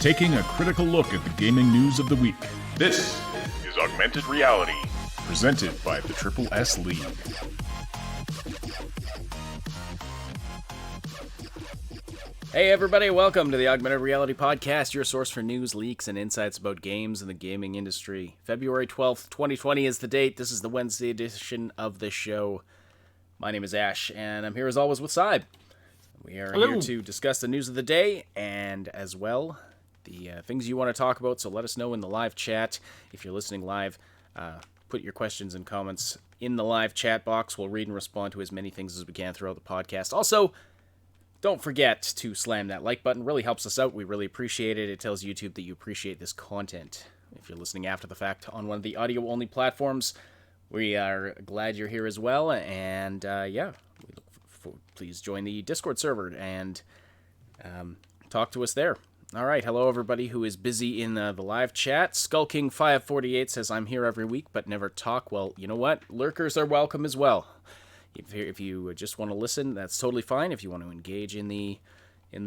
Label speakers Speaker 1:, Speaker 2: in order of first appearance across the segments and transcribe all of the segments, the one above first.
Speaker 1: taking a critical look at the gaming news of the week.
Speaker 2: This is Augmented Reality,
Speaker 1: Presented by the Triple S League.
Speaker 3: Hey everybody, welcome to the Augmented Reality Podcast, your source for news, leaks, and insights about games and the gaming industry. February 12th, 2020 is the date. This is the Wednesday edition of the show. My name is Ash, and I'm here as always with Cyb. We are here to discuss the news of the day, and as well, the things you want to talk about, so let us know in the live chat. If you're listening live, put your questions and comments in the live chat box. We'll read and respond to as many things as we can throughout the podcast. Also, don't forget to slam that like button. It really helps us out. We really appreciate it. It tells YouTube that you appreciate this content. If you're listening after the fact on one of the audio-only platforms, we are glad you're here as well. And, please join the Discord server and talk to us there. All right, hello everybody who is busy in the live chat. Skullking548 says, I'm here every week but never talk. Well, you know what? Lurkers are welcome as well. If you just want to listen, that's totally fine. If you want to engage in the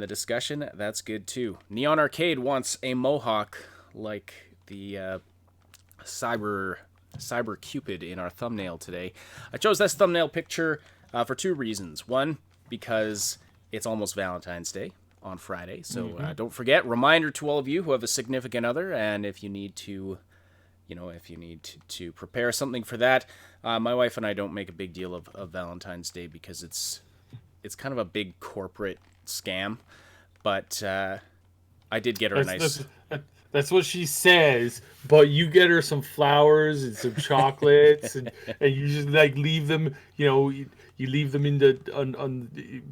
Speaker 3: discussion, that's good too. Neon Arcade wants a mohawk like the Cyber Cupid in our thumbnail today. I chose this thumbnail picture for two reasons. One, because it's almost Valentine's Day on Friday, so don't forget. Reminder to all of you who have a significant other, and if you need to, to prepare something for that. My wife and I don't make a big deal of Valentine's Day because it's kind of a big corporate scam, but I did get her a nice...
Speaker 4: That's what she says, but you get her some flowers and some chocolates, and you just leave them, you leave them in the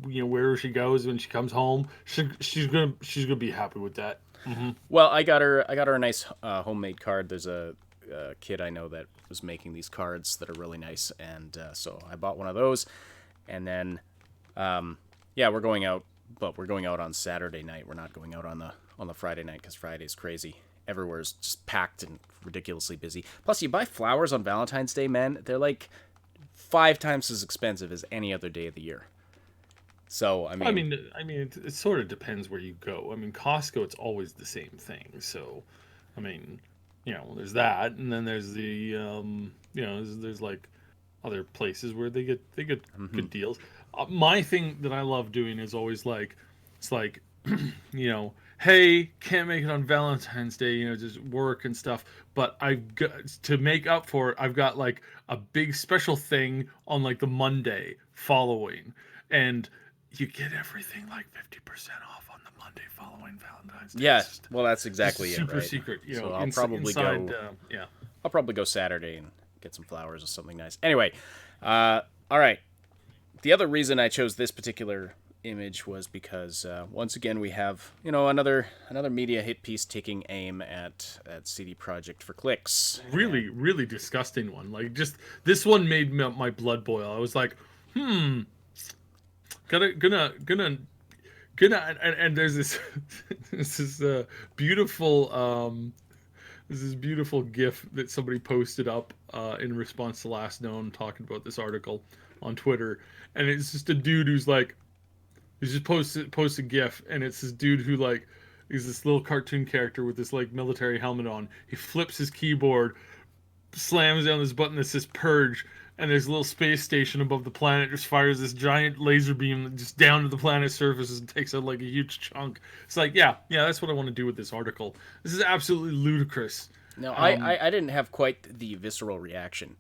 Speaker 4: wherever she goes when she comes home. She's gonna be happy with that. Mm-hmm.
Speaker 3: Well, I got her a nice homemade card. There's a kid I know that was making these cards that are really nice, and so I bought one of those. And then, we're going out, but we're going out on Saturday night. We're not going out on the Friday night because Friday's crazy. Everywhere's just packed and ridiculously busy. Plus, you buy flowers on Valentine's Day, man. They're like 5 times as expensive as any other day of the year. So, I mean,
Speaker 4: it sort of depends where you go. I mean, Costco, it's always the same thing. So, I mean, there's that, and then there's the, there's like other places where they get good deals. My thing that I love doing is always it's like, hey, can't make it on Valentine's Day, just work and stuff. But I've got to make up for it. I've got like a big special thing on like the Monday following, and you get everything like 50% off on the Monday following Valentine's Day.
Speaker 3: Yeah, well, that's exactly it.
Speaker 4: Super
Speaker 3: right?
Speaker 4: secret.
Speaker 3: So I'll probably go Saturday and get some flowers or something nice. Anyway, all right. The other reason I chose this particular image was because once again we have another media hit piece taking aim at CD Projekt for clicks.
Speaker 4: Really disgusting one. Like, just this one made my blood boil. I was like, gonna and there's this beautiful GIF that somebody posted up in response to Last Known talking about this article on Twitter, and it's just a dude who's like, he just posts a GIF, and it's this dude who is this little cartoon character with this military helmet on. He flips his keyboard, slams down this button that says purge, and there's a little space station above the planet, just fires this giant laser beam just down to the planet's surface and takes out a huge chunk. It's like, yeah, that's what I want to do with this article. This is absolutely ludicrous.
Speaker 3: No, I didn't have quite the visceral reaction.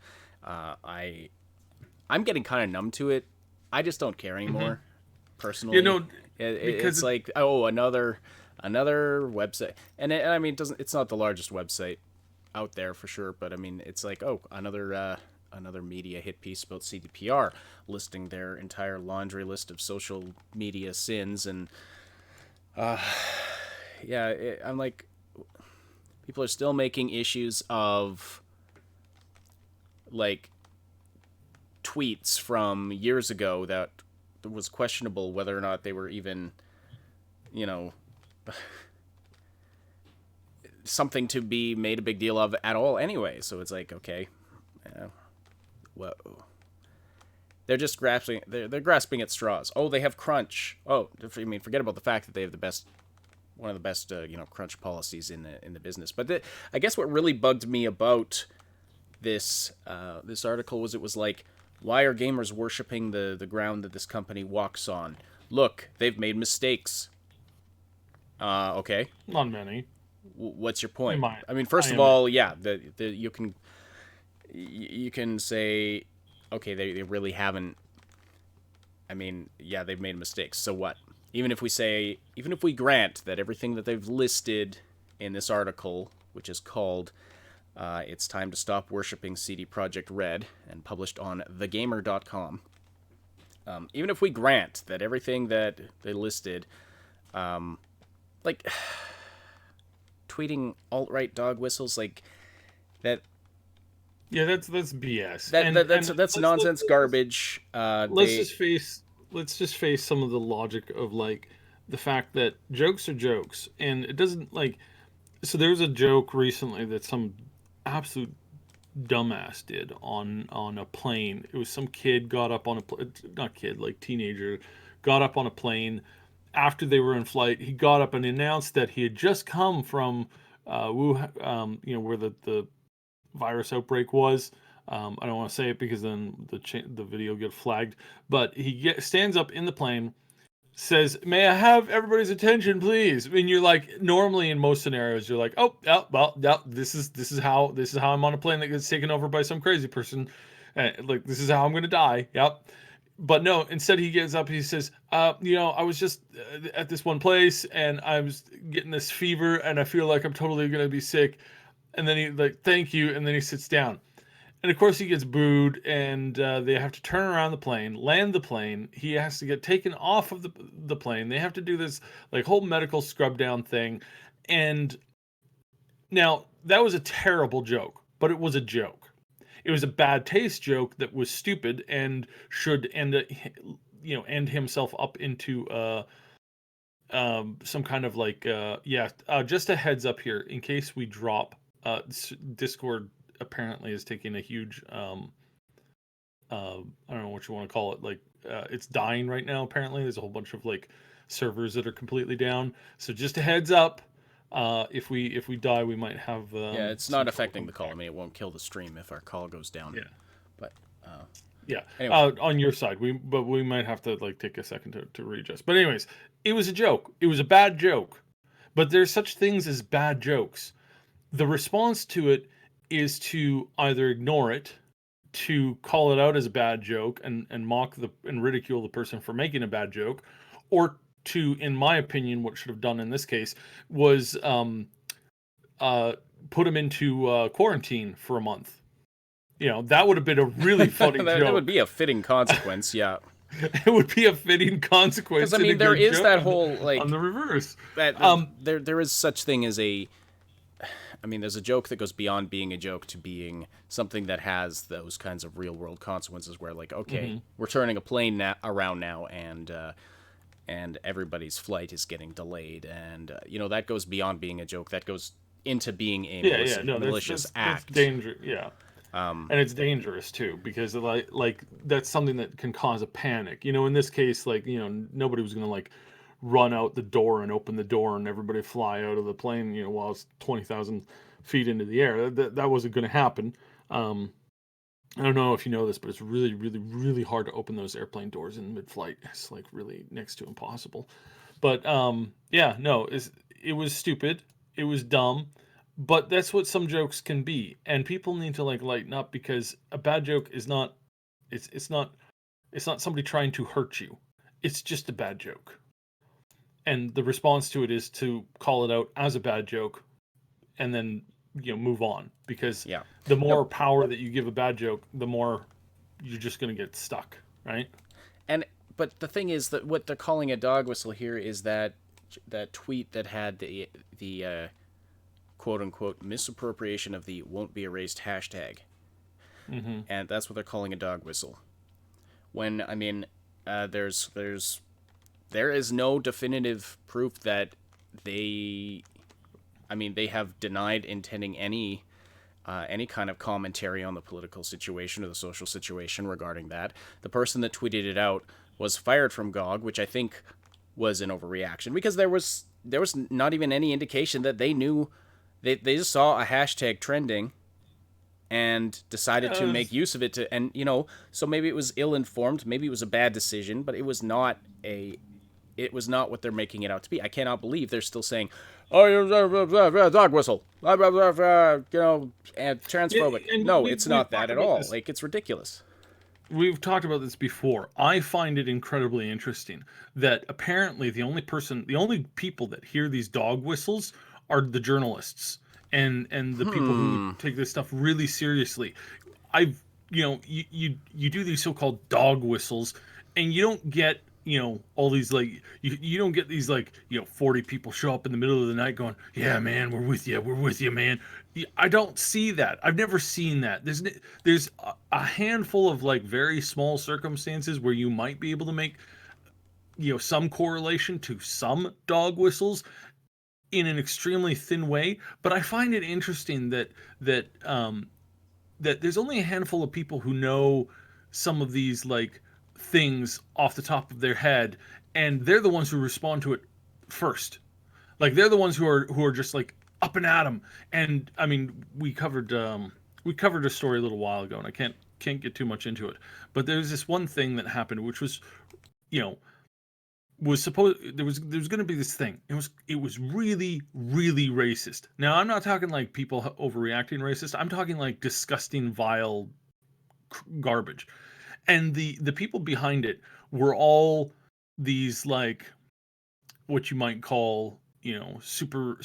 Speaker 3: I'm getting kind of numb to it. I just don't care anymore. Personally, it's like, another website, and it's not the largest website out there for sure, but I mean, it's like, another media hit piece about CDPR, listing their entire laundry list of social media sins, and I'm like, people are still making issues of tweets from years ago that was questionable whether or not they were even, something to be made a big deal of at all anyway. So it's like, okay, whoa. They're just grasping at straws. Oh, they have crunch. Oh, forget about the fact that they have the best one of the best crunch policies in the business. But I guess what really bugged me about this article was like, why are gamers worshiping the ground that this company walks on? Look, they've made mistakes. Okay.
Speaker 4: Not many.
Speaker 3: What's your point?
Speaker 4: I
Speaker 3: mean, first of all, yeah, you can say, okay, they really haven't. I mean, yeah, they've made mistakes. So what? Even if we grant that everything that they've listed in this article, which is called "It's Time to Stop Worshipping CD Projekt Red" and published on thegamer.com, even if we grant that everything that they listed, like tweeting alt-right dog whistles, like that.
Speaker 4: Yeah, that's BS.
Speaker 3: That's nonsense, garbage.
Speaker 4: Let's just face some of the logic of like the fact that jokes are jokes, and it doesn't like. So there was a joke recently that some absolute dumbass did on a plane. It was some kid got up on not kid, like teenager, got up on a plane after they were in flight. He got up and announced that he had just come from Wuhan, where the virus outbreak was. I don't want to say it because then the video get flagged. But he stands up in the plane, says, "May I have everybody's attention, please?" I mean, you're like, normally in most scenarios, you're like, "Oh, yeah, well, yeah, this is how I'm on a plane that gets taken over by some crazy person. Like this is how I'm gonna die." Yep. But no, instead he gets up. He says, I was just at this one place and I was getting this fever and I feel like I'm totally gonna be sick." And then he like, "Thank you," and then he sits down. And of course he gets booed, and they have to turn around the plane, land the plane. He has to get taken off of the plane. They have to do this like whole medical scrub down thing. And now that was a terrible joke, but it was a joke. It was a bad taste joke that was stupid and should end himself up into some kind of like just a heads up here in case we drop. Discord apparently is taking a huge I don't know what you want to call it, like it's dying right now. Apparently there's a whole bunch of like servers that are completely down, so just a heads up, if we die we might have
Speaker 3: it's not affecting the call. I mean, it won't kill the stream if our call goes down, but
Speaker 4: anyway. On your side we might have to like take a second to readjust. But anyways, it was a joke. It was a bad joke, but there's such things as bad jokes. The response to it is to either ignore it, to call it out as a bad joke and mock and ridicule the person for making a bad joke, or to, in my opinion, what should have done in this case was put him into quarantine for a month. That would have been a really funny joke.
Speaker 3: That would be a fitting consequence, yeah.
Speaker 4: It would be a fitting consequence.
Speaker 3: Because I mean, there is that whole like
Speaker 4: on the reverse.
Speaker 3: There is such thing as a. I mean, there's a joke that goes beyond being a joke to being something that has those kinds of real world consequences where, like, okay, we're turning a plane around now, and everybody's flight is getting delayed, and that goes beyond being a joke. That goes into being a malicious act.
Speaker 4: That's dangerous, yeah. And it's dangerous too, because like that's something that can cause a panic. In this case, like nobody was gonna like run out the door and open the door and everybody fly out of the plane, while it's 20,000 feet into the air. That wasn't going to happen. I don't know if you know this, but it's really, really, really hard to open those airplane doors in mid-flight. It's like really next to impossible. But it was stupid. It was dumb. But that's what some jokes can be, and people need to like lighten up, because a bad joke is not. It's not somebody trying to hurt you. It's just a bad joke. And the response to it is to call it out as a bad joke and then, move on. Because the more power that you give a bad joke, the more you're just going to get stuck, right?
Speaker 3: But the thing is that what they're calling a dog whistle here is that tweet that had the quote-unquote misappropriation of the won't be erased hashtag. Mm-hmm. And that's what they're calling a dog whistle. When, I mean, there is no definitive proof that they have denied intending any kind of commentary on the political situation or the social situation regarding that. The person that tweeted it out was fired from GOG, which I think was an overreaction, because there was there was not even any indication that they knew. They just saw a hashtag trending and decided to make use of it and so maybe it was ill-informed, maybe it was a bad decision, but it was not what they're making it out to be. I cannot believe they're still saying, oh, dog whistle, and transphobic. No, it's not that at all. Like, it's ridiculous.
Speaker 4: We've talked about this before. I find it incredibly interesting that apparently the only people that hear these dog whistles are the journalists and the people who take this stuff really seriously. You do these so-called dog whistles, and you don't get all these you don't get these 40 people show up in the middle of the night going, yeah man, we're with you man. I don't see that. I've never seen that. There's a handful of very small circumstances where you might be able to make some correlation to some dog whistles in an extremely thin way, but I find it interesting that there's only a handful of people who know some of these things off the top of their head, and they're the ones who respond to it first. They're the ones who are just up and at them. And I mean, we covered a story a little while ago, and I can't get too much into it, but there's this one thing that happened, which was was supposed there was going to be this thing. It was really, really racist. Now, I'm not talking people overreacting racist. I'm talking disgusting, vile garbage. And the people behind it were all these what you might call super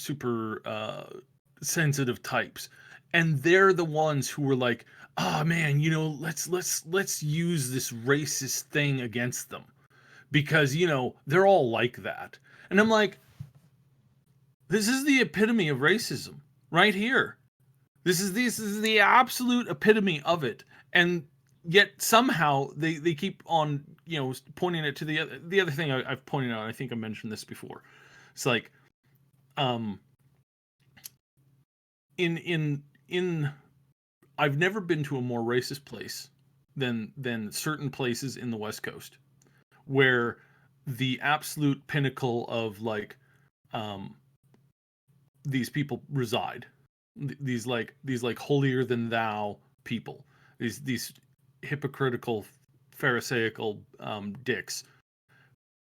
Speaker 4: sensitive types, and they're the ones who were like, oh man, let's use this racist thing against them because they're all like that. And I'm like, this is the epitome of racism right here. This is the absolute epitome of it. And yet somehow they keep on pointing it to the other thing I've pointed out. I think I mentioned this before. It's in I've never been to a more racist place than certain places in the West Coast, where the absolute pinnacle of these people reside. These holier than thou people. These hypocritical, pharisaical dicks.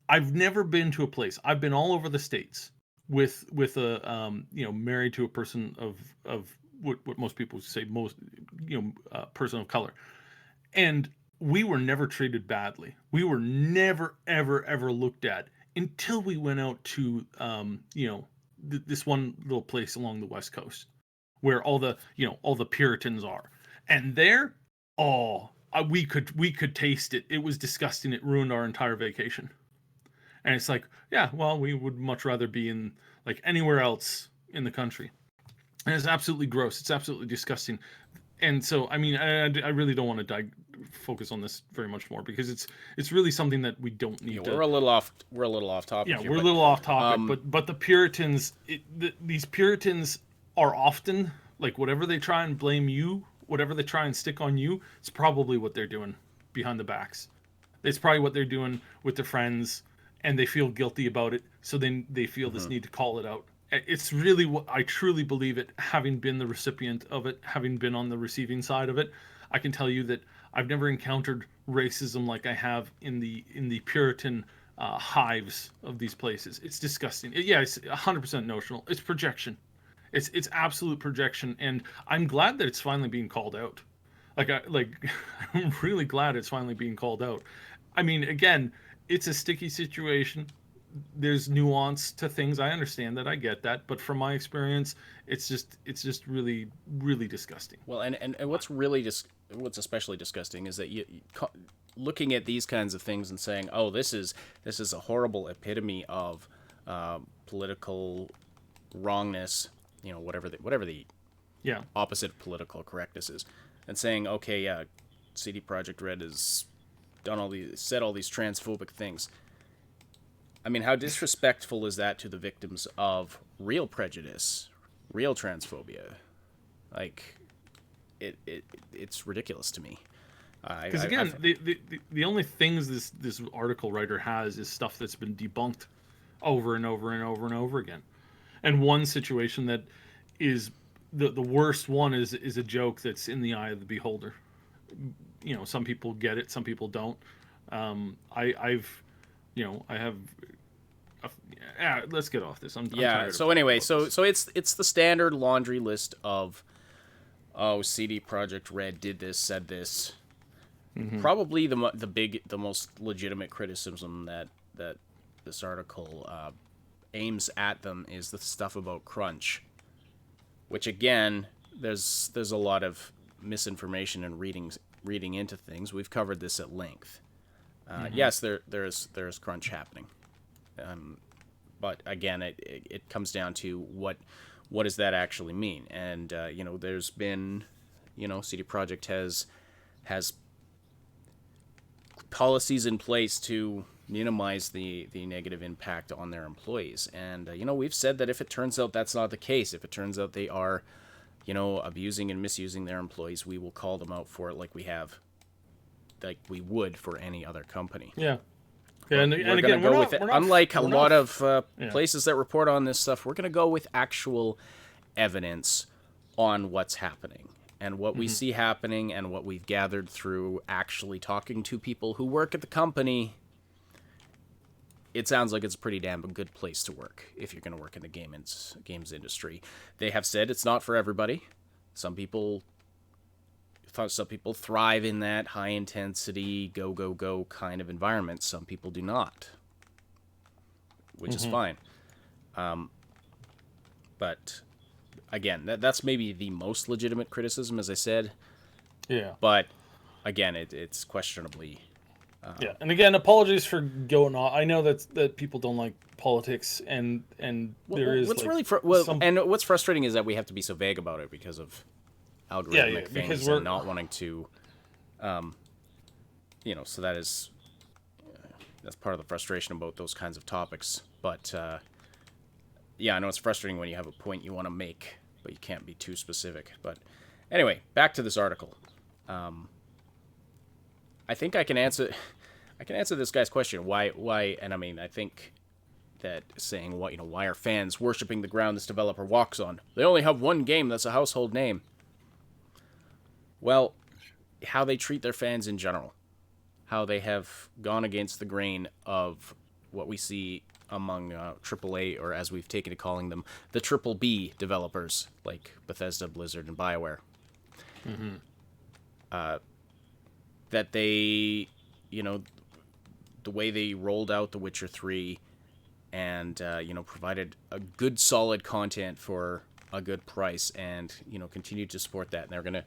Speaker 4: I've never been to a place. I've been all over the states with a married to a person of what most people say person of color, and we were never treated badly. We were never ever looked at until we went out to this one little place along the West Coast where all the Puritans are, and there, we could taste it. It was disgusting. It ruined our entire vacation. And it's yeah, well, we would much rather be in anywhere else in the country. And it's absolutely gross. It's absolutely disgusting. And so, I mean, I really don't want to focus on this very much more because it's really something that we don't need to.
Speaker 3: We're a little off topic.
Speaker 4: Yeah, we're a little off topic. But the Puritans, these Puritans are often whatever they try and blame you, whatever they try and stick on you, it's probably what they're doing behind the backs. It's probably what they're doing with their friends, and they feel guilty about it, so then they feel this need to call it out. It's really what I truly believe it, having been the recipient of it, having been on the receiving side of it. I can tell you that I've never encountered racism like I have in the Puritan hives of these places. It's disgusting. It's 100% notional. It's projection. It's absolute projection, and I'm glad that it's finally being called out. I'm really glad it's finally being called out. I mean, again, it's a sticky situation. There's nuance to things. I understand that. I get that. But from my experience, it's just really, really disgusting.
Speaker 3: Well, and what's especially disgusting is that you looking at these kinds of things and saying, oh, this is a horrible epitome of political wrongness, whatever the opposite of political correctness is, and saying, okay, yeah, CD Projekt Red has said all these transphobic things. I mean, how disrespectful is that to the victims of real prejudice, real transphobia? It's ridiculous to me.
Speaker 4: Because again, the only things this article writer has is stuff that's been debunked over and over and over and over again. And one situation that is the worst one is a joke that's in the eye of the beholder. You know, some people get it, some people don't. I've, you know, I have. Let's get off this. I'm tired
Speaker 3: so anyway, so it's the standard laundry list of, oh, CD Projekt Red did this, said this. Probably the most legitimate criticism that this article aims at them is the stuff about crunch, which again, there's a lot of misinformation and reading into things. We've covered this at length. Yes, there's crunch happening, but again, it comes down to what does that actually mean? And you know, there's been, you know, CD Projekt has policies in place to minimize the negative impact on their employees. And, you know, we've said that if it turns out that's not the case, if it turns out they are, you know, abusing and misusing their employees, we will call them out for it like we would for any other company.
Speaker 4: Yeah. Yeah, and
Speaker 3: We're
Speaker 4: again,
Speaker 3: going to go with it. Unlike a lot of places that report on this stuff, we're going to go with actual evidence on what's happening. And what we see happening and what we've gathered through actually talking to people who work at the company, it sounds like it's a pretty damn good place to work if you're going to work in the games industry. They have said it's not for everybody. Some people thrive in that high-intensity, go kind of environment. Some people do not, which is fine. But again, that's maybe the most legitimate criticism, as I said.
Speaker 4: Yeah.
Speaker 3: But again, it's questionably.
Speaker 4: Yeah, and again, apologies for going on. I know that people don't like politics, and there is
Speaker 3: what's
Speaker 4: like
Speaker 3: really and what's frustrating is that we have to be so vague about it because of algorithmic things and not wanting to, you know. So that's part of the frustration about those kinds of topics. But yeah, I know it's frustrating when you have a point you want to make, but you can't be too specific. But anyway, back to this article. I think I can answer this guy's question. Why? And I mean, I think that saying why are fans worshiping the ground this developer walks on? They only have one game that's a household name. Well, how they treat their fans in general, how they have gone against the grain of what we see among AAA, or as we've taken to calling them, the Triple B developers like Bethesda, Blizzard, and BioWare. That they, you know, the way they rolled out The Witcher 3 and, you know, provided a good, solid content for a good price and, you know, continued to support that. And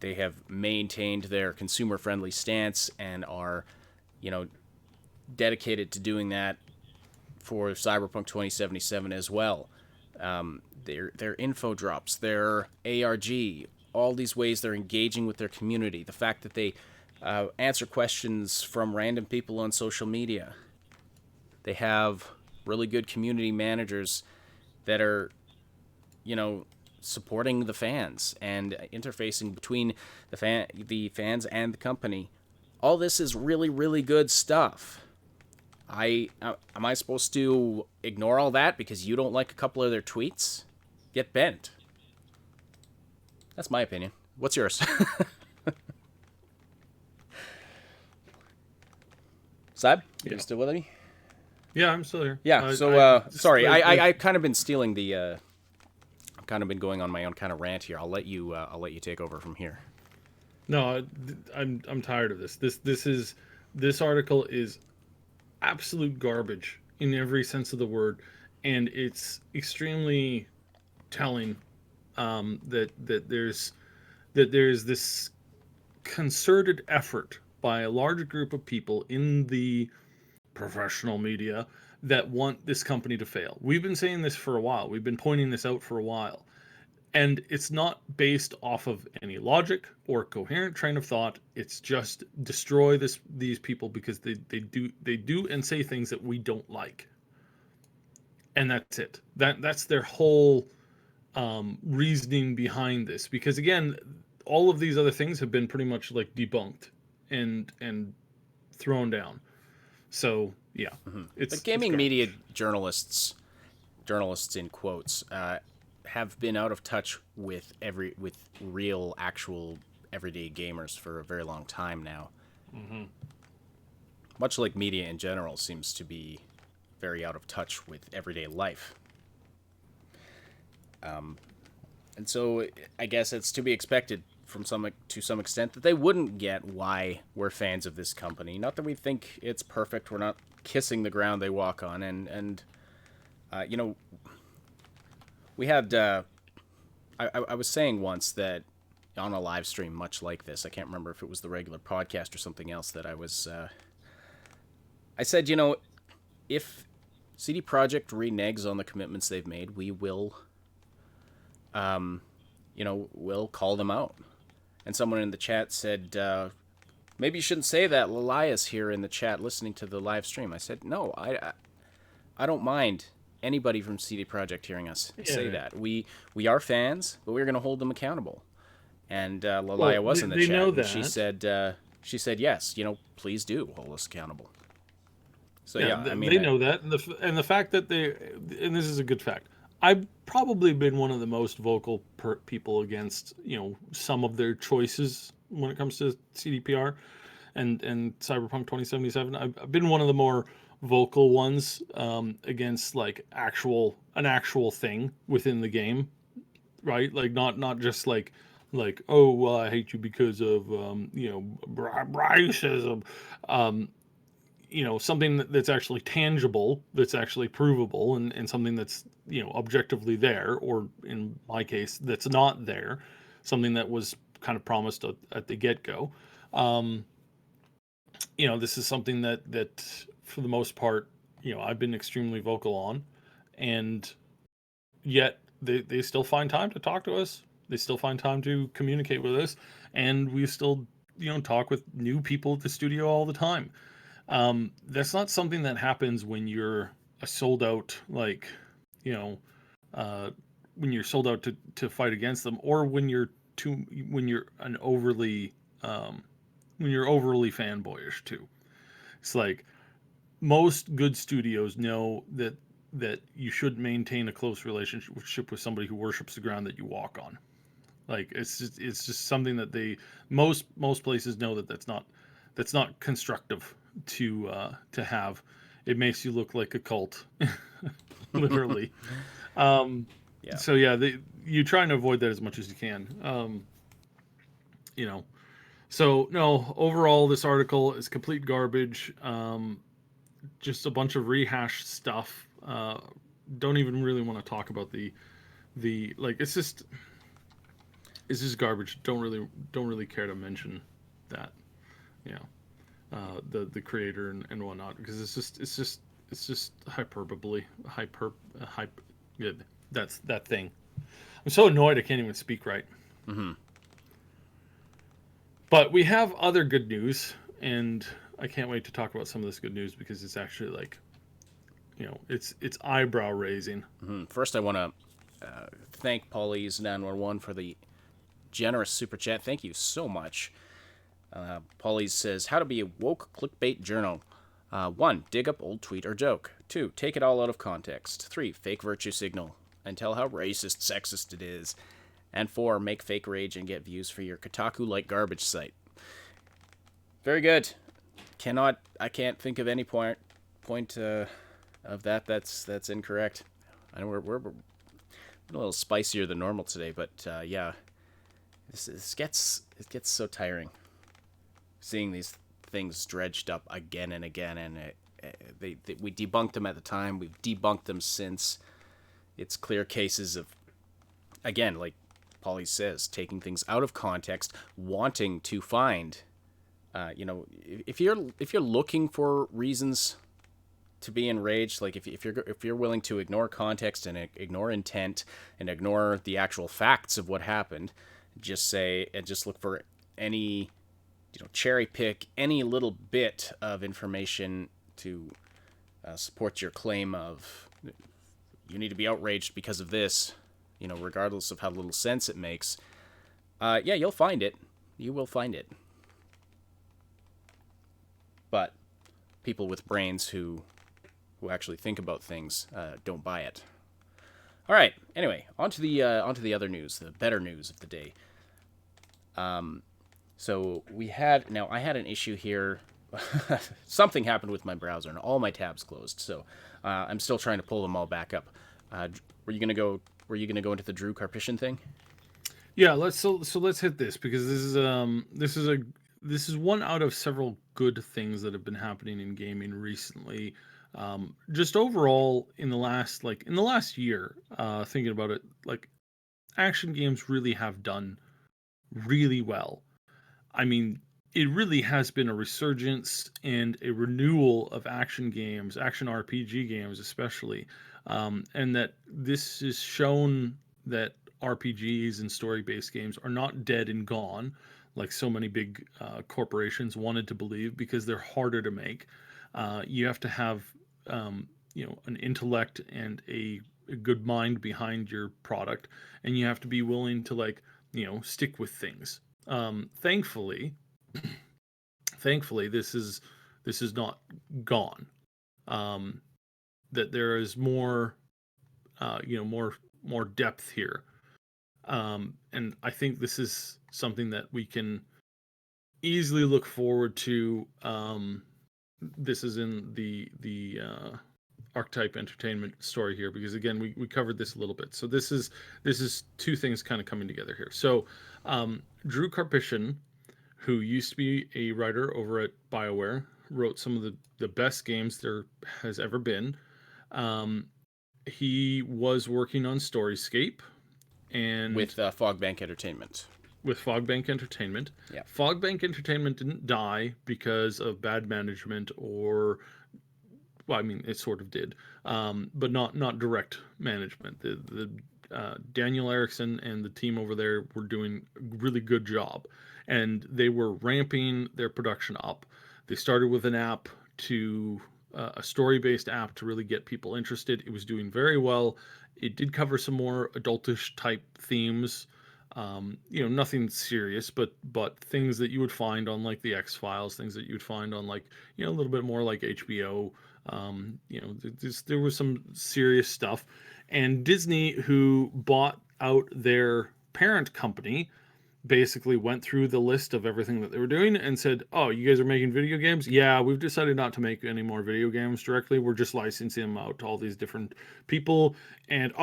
Speaker 3: they have maintained their consumer-friendly stance and are, you know, dedicated to doing that for Cyberpunk 2077 as well. Their info drops, their ARG, all these ways they're engaging with their community. The fact that they answer questions from random people on social media. They have really good community managers that are, you know, supporting the fans and interfacing between the fans and the company. All this is really, really good stuff. Am I supposed to ignore all that because you don't like a couple of their tweets? Get bent. That's my opinion. What's yours? Sab, you still with me?
Speaker 4: Yeah, I'm still here.
Speaker 3: Yeah. Sorry, I've kind of been stealing the. I've kind of been going on my own kind of rant here. I'll let you take over from here.
Speaker 4: No, I'm tired of this. This article is absolute garbage in every sense of the word, and it's extremely telling that there's this concerted effort by a large group of people in the professional media that want this company to fail. We've been saying this for a while. We've been pointing this out for a while. And it's not based off of any logic or coherent train of thought. It's just destroy these people because they do and say things that we don't like. And that's it. That's their whole reasoning behind this. Because again, all of these other things have been pretty much like debunked and thrown down. So yeah,
Speaker 3: But gaming media journalists in quotes, have been out of touch with real, actual, everyday gamers for a very long time now. Much like media in general seems to be very out of touch with everyday life. And so I guess it's to be expected to some extent that they wouldn't get why we're fans of this company. Not that we think it's perfect. We're not kissing the ground they walk on. And you know, we had I was saying once that on a live stream much like this, I can't remember if it was the regular podcast or something else, that I said, you know, if CD Projekt reneges on the commitments they've made, we will we'll call them out. And someone in the chat said, maybe you shouldn't say that. Lalia's here in the chat listening to the live stream. I said, no, I don't mind anybody from CD Projekt hearing us say that. We are fans, but we're going to hold them accountable. And Lalia was in the chat.
Speaker 4: Know
Speaker 3: and
Speaker 4: that.
Speaker 3: she said, yes, you know, please do hold us accountable. So I mean,
Speaker 4: they know that, and the fact that and this is a good fact. I've probably been one of the most vocal people against, you know, some of their choices when it comes to CDPR and Cyberpunk 2077. I've been one of the more vocal ones against like an actual thing within the game, right? Like not just like oh, well, I hate you because of racism. You know, something that's actually tangible, that's actually provable, and something that's, you know, objectively there, or in my case, that's not there, something that was kind of promised at the get-go. You know, this is something that for the most part, you know, I've been extremely vocal on, and yet they still find time to talk to us. They still find time to communicate with us, and we still, you know, talk with new people at the studio all the time. That's not something that happens when you're a sold out, like, you know, when you're sold out to fight against them, or when you're overly fanboyish too. It's like most good studios know that you should maintain a close relationship with somebody who worships the ground that you walk on. Like it's just something that most places know that's not constructive to have. It makes you look like a cult, literally.
Speaker 3: yeah.
Speaker 4: So yeah, you try and avoid that as much as you can. You know, so no. Overall, this article is complete garbage. Just a bunch of rehashed stuff. Don't even really want to talk about the like. It's just garbage. Don't really care to mention that. You know, the creator and whatnot, because it's just hyperbole. Yeah, that's that thing. I'm so annoyed I can't even speak right.
Speaker 3: Mm-hmm.
Speaker 4: But we have other good news, and I can't wait to talk about some of this good news, because it's actually like, you know, it's eyebrow raising.
Speaker 3: Mm-hmm. First, I want to thank Paulie's 911 for the generous super chat. Thank you so much. Paulie's says, how to be a woke clickbait journal. 1. Dig up old tweet or joke. 2. Take it all out of context. 3. Fake virtue signal and tell how racist, sexist it is. And 4. Make fake rage and get views for your Kotaku-like garbage site. Very good. I can't think of any point of that that's incorrect. I know we're a little spicier than normal today, but yeah, it gets so tiring seeing these things dredged up again and again, and we debunked them at the time. We've debunked them since. It's clear cases of, again, like Paulie says, taking things out of context, wanting to find, you know, if you're looking for reasons to be enraged, like if you're willing to ignore context and ignore intent and ignore the actual facts of what happened, just look for any, you know, cherry pick any little bit of information to support your claim of you need to be outraged because of this, you know, regardless of how little sense it makes. Yeah, you'll find it. You will find it. But people with brains who actually think about things don't buy it. All right. Anyway, on to the other news, the better news of the day. So I had an issue here. Something happened with my browser and all my tabs closed. So I'm still trying to pull them all back up. Were you gonna go into the Drew Karpyshyn thing?
Speaker 4: Yeah, let's hit this, because this is one out of several good things that have been happening in gaming recently. Just overall in the last year, thinking about it, like, action games really have done really well. I mean, it really has been a resurgence and a renewal of action games, action RPG games especially, and that this is shown that RPGs and story-based games are not dead and gone, like so many big corporations wanted to believe, because they're harder to make. You have to have an intellect and a good mind behind your product, and you have to be willing to stick with things. Thankfully, this is not gone. That there is more, more depth here. And I think this is something that we can easily look forward to. This is in the Archetype Entertainment story here, because again, we covered this a little bit. So this is two things kind of coming together here. So Drew Karpyshyn, who used to be a writer over at BioWare, wrote some of the best games there has ever been. He was working on Storyscape, and
Speaker 3: With Fogbank Entertainment.
Speaker 4: With Fogbank Entertainment.
Speaker 3: Yeah.
Speaker 4: Fogbank Entertainment didn't die because of bad management, or, well, I mean, it sort of did, but not direct management. The Daniel Erickson and the team over there were doing a really good job, and they were ramping their production up. They started with an app to a story-based app to really get people interested. It was doing very well. It did cover some more adultish type themes. Nothing serious, but things that you would find on like the X-Files, things that you would find on like, a little bit more like HBO. There was some serious stuff. And Disney, who bought out their parent company, basically went through the list of everything that they were doing and said, "Oh, you guys are making video games? Yeah, we've decided not to make any more video games directly. We're just licensing them out to all these different people. And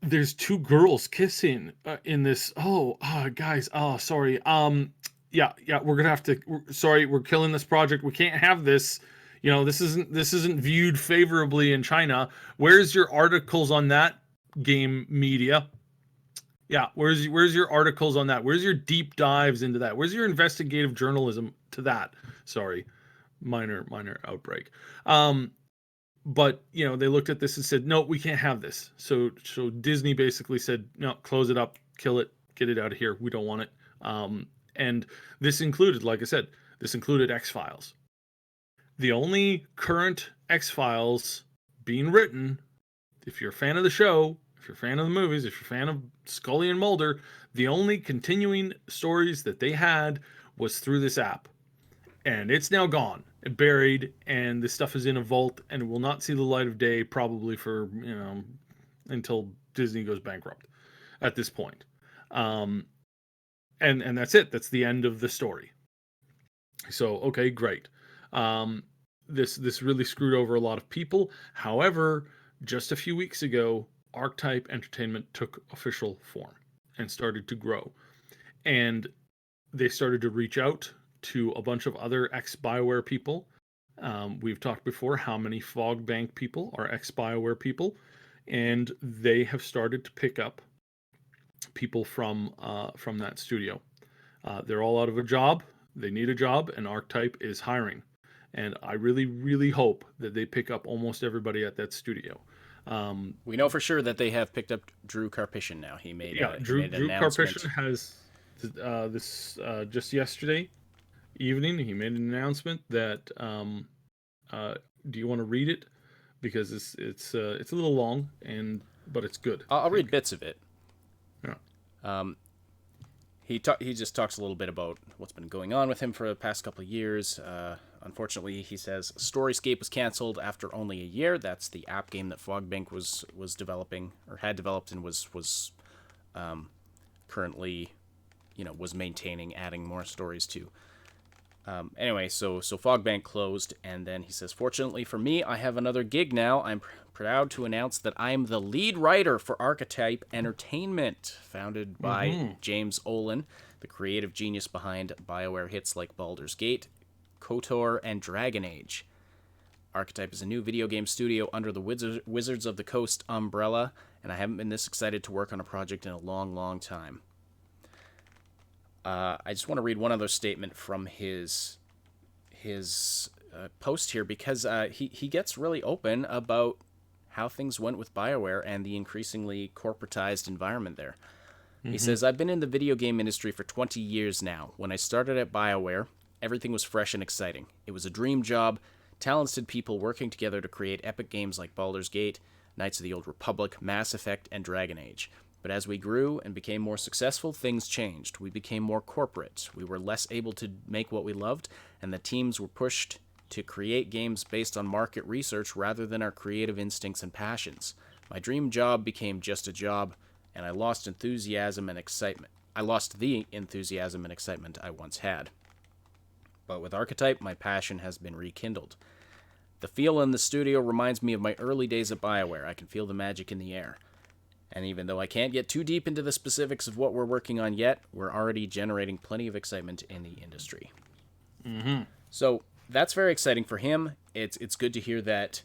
Speaker 4: there's two girls kissing in this. Guys, sorry. Yeah, we're gonna have to. Sorry, we're killing this project. We can't have this. This isn't viewed favorably in China. Where's your articles on that, game media? Yeah, where's your articles on that? Where's your deep dives into that? Where's your investigative journalism to that? Sorry, minor outbreak. But they looked at this and said, no, we can't have this. So Disney basically said, no, close it up, kill it, get it out of here. We don't want it. And this included, like I said, X-Files. The only current X-Files being written, if you're a fan of the show, if you're a fan of the movies, if you're a fan of Scully and Mulder, the only continuing stories that they had was through this app. And it's now gone, buried, and this stuff is in a vault, and it will not see the light of day probably for, until Disney goes bankrupt at this point. And that's it. That's the end of the story. So, okay, great. This really screwed over a lot of people. However, just a few weeks ago, Archetype Entertainment took official form and started to grow. And they started to reach out to a bunch of other ex-BioWare people. We've talked before how many Fogbank people are ex-BioWare people, and they have started to pick up people from that studio. They're all out of a job. They need a job, and Archetype is hiring. And I really, really hope that they pick up almost everybody at that studio.
Speaker 3: We know for sure that they have picked up Drew Karpyshyn now. He made
Speaker 4: Drew
Speaker 3: an announcement.
Speaker 4: Karpyshyn has this just yesterday evening. He made an announcement that do you want to read it, because it's a little long, but it's good.
Speaker 3: I'll read bits of it.
Speaker 4: Yeah.
Speaker 3: he just talks a little bit about what's been going on with him for the past couple of years. Unfortunately, he says Storyscape was canceled after only a year. That's the app game that Fogbank was developing, or had developed, and was currently, was maintaining, adding more stories to. Anyway, so Fogbank closed, and then he says, fortunately for me, I have another gig now. I'm proud to announce that I'm the lead writer for Archetype Entertainment, founded by James Olin, the creative genius behind BioWare hits like Baldur's Gate, KOTOR, and Dragon Age. Archetype is a new video game studio under the Wizards of the Coast umbrella, and I haven't been this excited to work on a project in a long, long time. I just want to read one other statement from his post here, because he gets really open about how things went with BioWare and the increasingly corporatized environment there. He says, I've been in the video game industry for 20 years now. When I started at BioWare, everything was fresh and exciting. It was a dream job, talented people working together to create epic games like Baldur's Gate, Knights of the Old Republic, Mass Effect, and Dragon Age. But as we grew and became more successful, things changed. We became more corporate. We were less able to make what we loved, and the teams were pushed to create games based on market research rather than our creative instincts and passions. My dream job became just a job, and I lost enthusiasm and excitement. I lost the enthusiasm and excitement I once had. But with Archetype, my passion has been rekindled. The feel in the studio reminds me of my early days at BioWare. I can feel the magic in the air. And even though I can't get too deep into the specifics of what we're working on yet, we're already generating plenty of excitement in the industry. So that's very exciting for him. It's good to hear that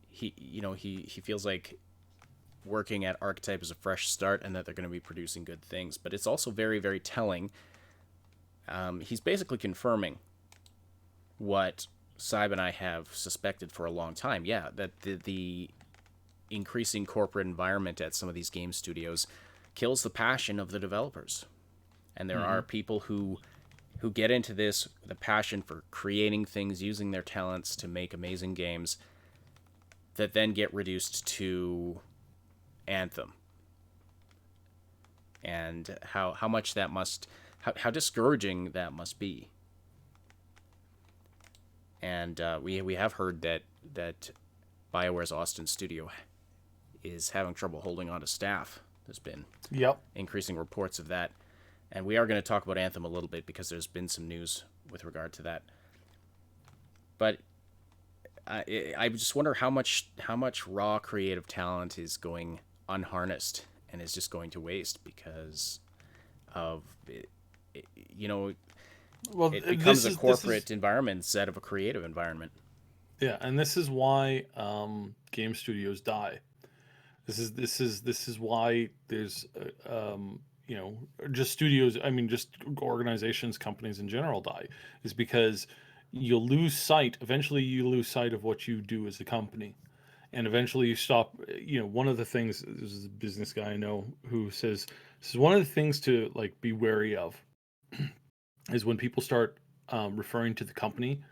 Speaker 3: he feels like working at Archetype is a fresh start and that they're going to be producing good things. But it's also very, very telling. He's basically confirming what Cyb and I have suspected for a long time. Yeah, that the increasing corporate environment at some of these game studios kills the passion of the developers. And there are people who get into this with a passion for creating things, using their talents to make amazing games, that then get reduced to Anthem. And how much that must, how discouraging that must be. And we have heard that BioWare's Austin studio is having trouble holding on to staff. There's been increasing reports of that. And we are going to talk about Anthem a little bit because there's been some news with regard to that. But I just wonder how much raw creative talent is going unharnessed and is just going to waste because of it,
Speaker 4: Well,
Speaker 3: it becomes a corporate environment instead of a creative environment.
Speaker 4: Yeah, and this is why game studios die. This is why there's just studios. I mean, just organizations, companies in general die, is because you'll lose sight. Eventually, you lose sight of what you do as a company, and eventually you stop. One of the things, this is a business guy I know who says this is one of the things to be wary of, is when people start referring to the company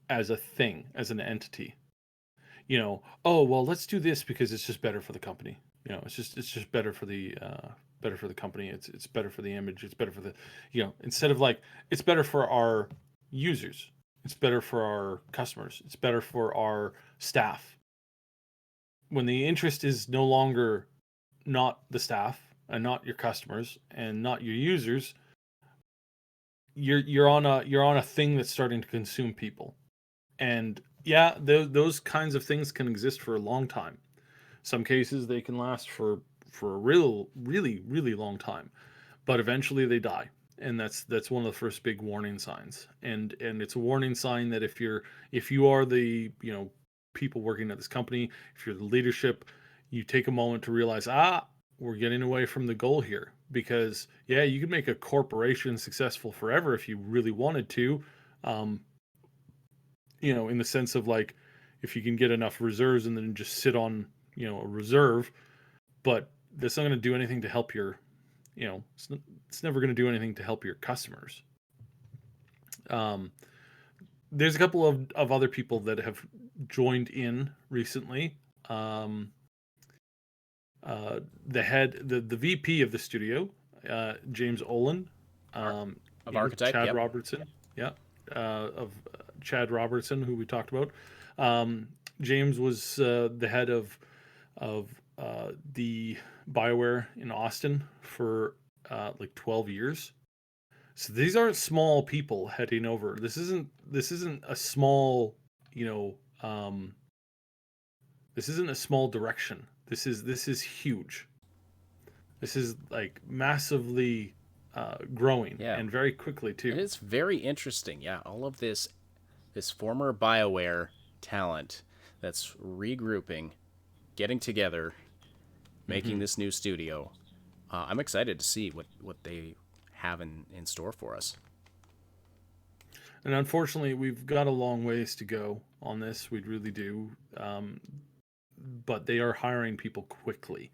Speaker 4: as a thing, as an entity. Oh well, let's do this because it's just better for the company. It's just better for the company. It's better for the image. It's better for the instead of it's better for our users. It's better for our customers. It's better for our staff. When the interest is no longer not the staff and not your customers and not your users, you're on a thing that's starting to consume people. And yeah, those kinds of things can exist for a long time. Some cases they can last for a really long time, but eventually they die, and that's one of the first big warning signs. And it's a warning sign that if you are the people working at this company, if you're the leadership, you take a moment to realize we're getting away from the goal here. Because yeah, you could make a corporation successful forever if you really wanted to. In the sense of if you can get enough reserves and then just sit on, a reserve, but that's not going to do anything to help your, it's never going to do anything to help your customers. There's a couple of other people that have joined in recently. The VP of the studio, James Olin,
Speaker 3: Of Archetype,
Speaker 4: Chad
Speaker 3: yep.
Speaker 4: Robertson, yeah, of Chad Robertson, who we talked about. James was the head of the BioWare in Austin for like 12 years. So these aren't small people heading over. This isn't a small, you know, this isn't a small direction. This is huge. This is like massively growing
Speaker 3: Yeah.
Speaker 4: and very quickly
Speaker 3: It
Speaker 4: too.
Speaker 3: is very interesting. Yeah, all of this former BioWare talent that's regrouping, getting together, making this new studio. I'm excited to see what they have in store for us.
Speaker 4: And unfortunately, we've got a long ways to go on this. We really do. But they are hiring people quickly.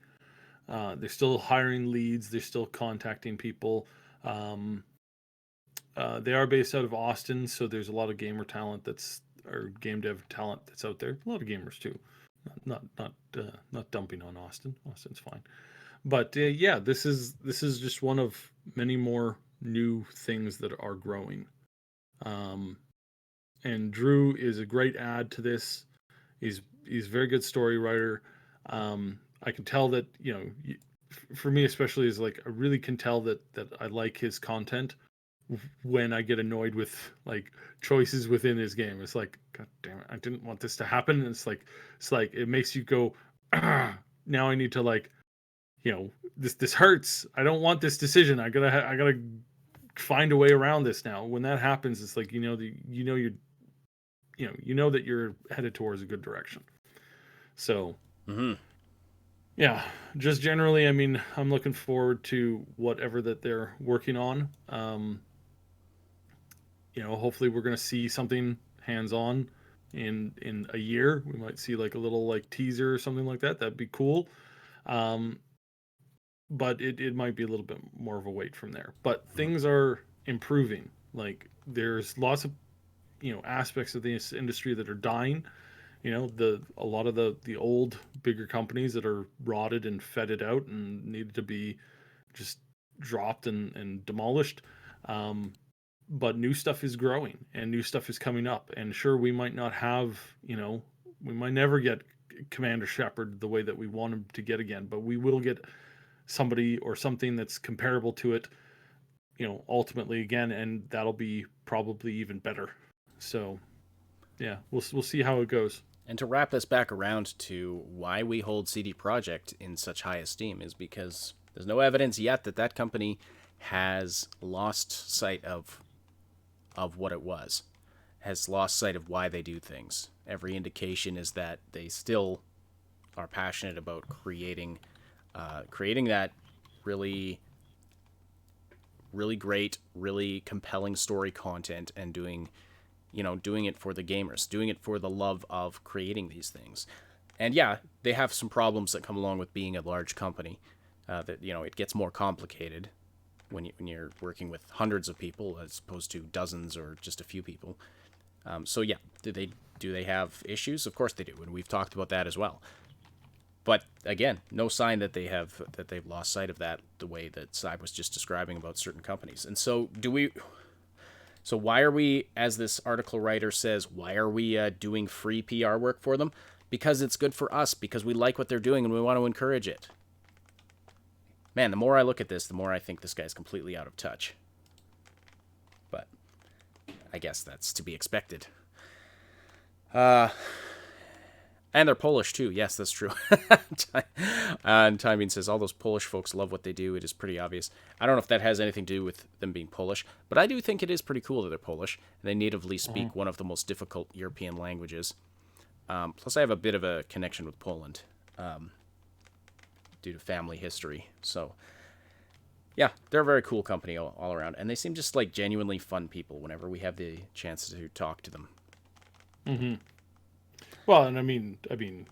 Speaker 4: They're still hiring leads. They're still contacting people. Um, they are based out of Austin, so there's a lot of gamer talent or game dev talent that's out there. A lot of gamers too. Not dumping on Austin. Austin's fine. But yeah, this is just one of many more new things that are growing. Um, and Drew is a great add to this. He's a very good story writer. I can tell that for me especially is like I really can tell that I like his content when I get annoyed with like choices within his game. It's like, God damn it, I didn't want this to happen. And it's like it makes you go, ah, now I need to like, this hurts. I don't want this decision. I gotta find a way around this now. When that happens, it's like you know that you're headed towards a good direction. So yeah, just generally, I mean, I'm looking forward to whatever that they're working on. Hopefully we're going to see something hands-on in a year. We might see like a little like teaser or something like that. That'd be cool. Um, but it might be a little bit more of a wait from there. But things are improving. Like there's lots of aspects of this industry that are dying. A lot of the old bigger companies that are rotted and fetid out and needed to be just dropped and demolished. But new stuff is growing and new stuff is coming up. And sure, we might not have, we might never get Commander Shepard the way that we want him to get again, but we will get somebody or something that's comparable to it, ultimately again, and that'll be probably even better. So, yeah, we'll see how it goes.
Speaker 3: And to wrap this back around to why we hold CD Projekt in such high esteem is because there's no evidence yet that company has lost sight of what it was, has lost sight of why they do things. Every indication is that they still are passionate about creating that really, really great, really compelling story content and doing it for the gamers, doing it for the love of creating these things. And yeah, they have some problems that come along with being a large company. That it gets more complicated when you're working with hundreds of people as opposed to dozens or just a few people. So yeah, do they have issues? Of course they do, and we've talked about that as well. But again, no sign that they've lost sight of that the way that Cy was just describing about certain companies. And so So why are we, as this article writer says, why are we doing free PR work for them? Because it's good for us, because we like what they're doing and we want to encourage it. Man, the more I look at this, the more I think this guy's completely out of touch. But I guess that's to be expected. And they're Polish too. Yes, that's true. And Timing says, all those Polish folks love what they do. It is pretty obvious. I don't know if that has anything to do with them being Polish, but I do think it is pretty cool that they're Polish. And they natively speak one of the most difficult European languages. Plus, I have a bit of a connection with Poland due to family history. So, yeah, they're a very cool company all around. And they seem just like genuinely fun people whenever we have the chance to talk to them.
Speaker 4: Mm-hmm. Well, and I mean, the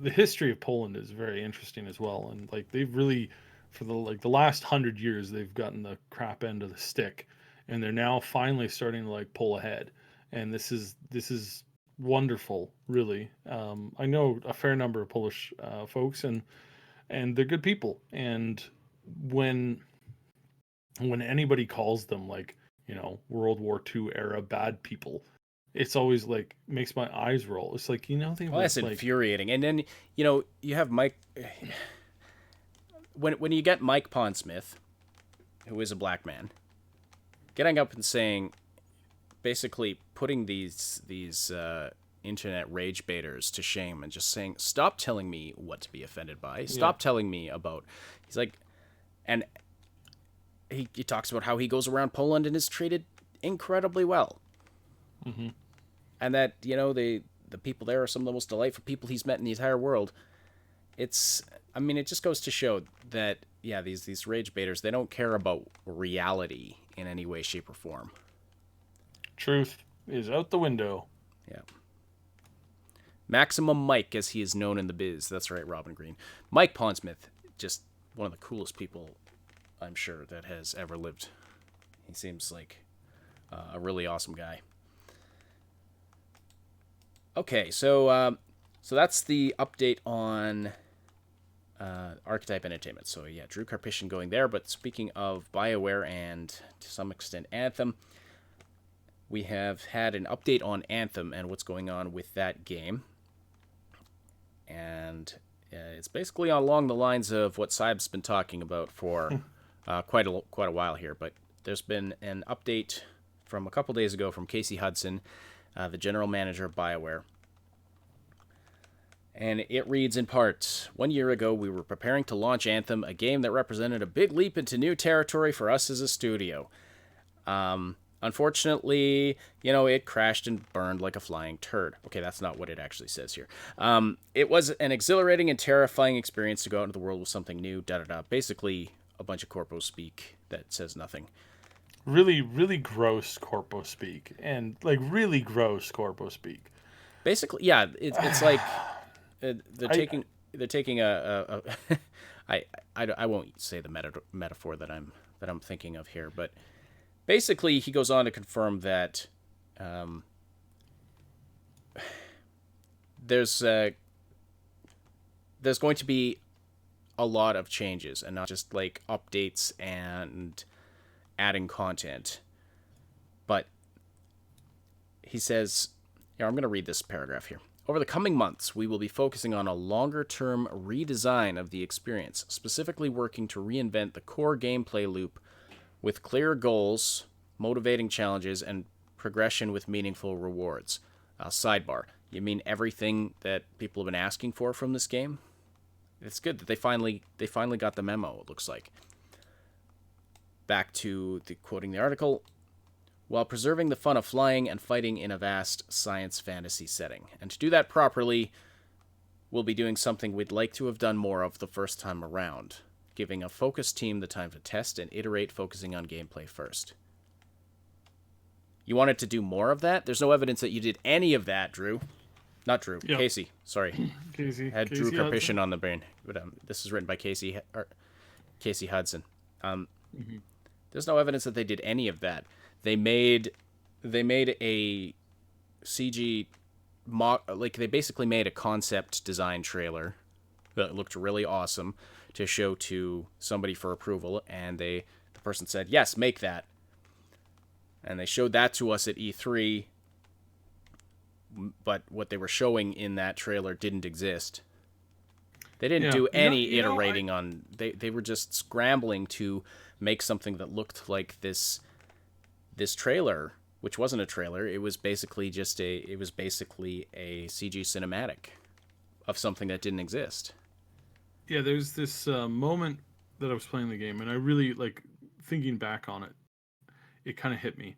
Speaker 4: history of Poland is very interesting as well, and like they've really, for the last 100 years, they've gotten the crap end of the stick, and they're now finally starting to like pull ahead, and this is wonderful, really. I know a fair number of Polish folks, and they're good people, and when when anybody calls them like, World War II era bad people, it's always like makes my eyes roll. It's like, they
Speaker 3: Well,
Speaker 4: were
Speaker 3: that's
Speaker 4: like,
Speaker 3: infuriating. And then, you have Mike. When you get Mike Pondsmith, who is a black man, getting up and saying, basically putting these internet rage baiters to shame and just saying, stop telling me what to be offended by. Stop telling me about. He's like, and he talks about how he goes around Poland and is treated incredibly well.
Speaker 4: Mm-hmm.
Speaker 3: And that, the people there are some of the most delightful people he's met in the entire world. It just goes to show that, these rage baiters, they don't care about reality in any way, shape, or form.
Speaker 4: Truth is out the window.
Speaker 3: Yeah. Maximum Mike, as he is known in the biz. That's right, Robin Green. Mike Pondsmith, just one of the coolest people, I'm sure, that has ever lived. He seems like a really awesome guy. Okay, so that's the update on Archetype Entertainment. So yeah, Drew Karpyshyn going there. But speaking of BioWare and to some extent Anthem, we have had an update on Anthem and what's going on with that game. And it's basically along the lines of what Cyb's been talking about for quite a while here. But there's been an update from a couple days ago from Casey Hudson, the general manager of BioWare. And it reads in part, 1 year ago we were preparing to launch Anthem, a game that represented a big leap into new territory for us as a studio. Unfortunately, it crashed and burned like a flying turd. Okay, that's not what it actually says here. It was an exhilarating and terrifying experience to go out into the world with something new, da-da-da. Basically, a bunch of corpo speak that says nothing.
Speaker 4: Really, really gross corpo speak. And, really gross corpo speak.
Speaker 3: Basically, yeah, it's like they're taking a I won't say the metaphor that I'm thinking of here, but basically, he goes on to confirm that there's going to be a lot of changes, and not just like updates and adding content. But he says, I'm going to read this paragraph here. Over the coming months, we will be focusing on a longer-term redesign of the experience, specifically working to reinvent the core gameplay loop with clear goals, motivating challenges, and progression with meaningful rewards. Sidebar, you mean everything that people have been asking for from this game? It's good that they finally got the memo, it looks like. Back to quoting the article, while preserving the fun of flying and fighting in a vast science fantasy setting. And to do that properly, we'll be doing something we'd like to have done more of the first time around, giving a focused team the time to test and iterate, focusing on gameplay first. You wanted to do more of that? There's no evidence that you did any of that, Drew. Not Drew. Yep. Casey. Sorry.
Speaker 4: Casey.
Speaker 3: I had Drew Karpyshyn on the brain. But this is written by Casey Hudson. There's no evidence that they did any of that. They made a CG they basically made a concept design trailer that looked really awesome to show to somebody for approval, and the person said, yes, make that. And they showed that to us at E3, but what they were showing in that trailer didn't exist. They didn't do any iterating on. They were just scrambling to make something that looked like this trailer, which wasn't a trailer. It was basically a CG cinematic of something that didn't exist.
Speaker 4: Yeah, there's this moment that I was playing the game, and I really, thinking back on it, it kind of hit me.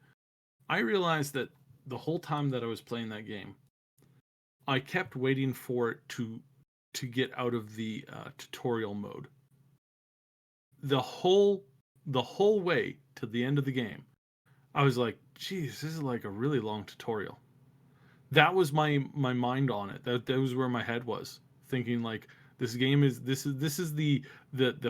Speaker 4: I realized that the whole time that I was playing that game, I kept waiting for it to get out of the tutorial mode. The whole way to the end of the game, I was like, geez, this is like a really long tutorial. That was my mind on it. That was where my head was, thinking this game is this is the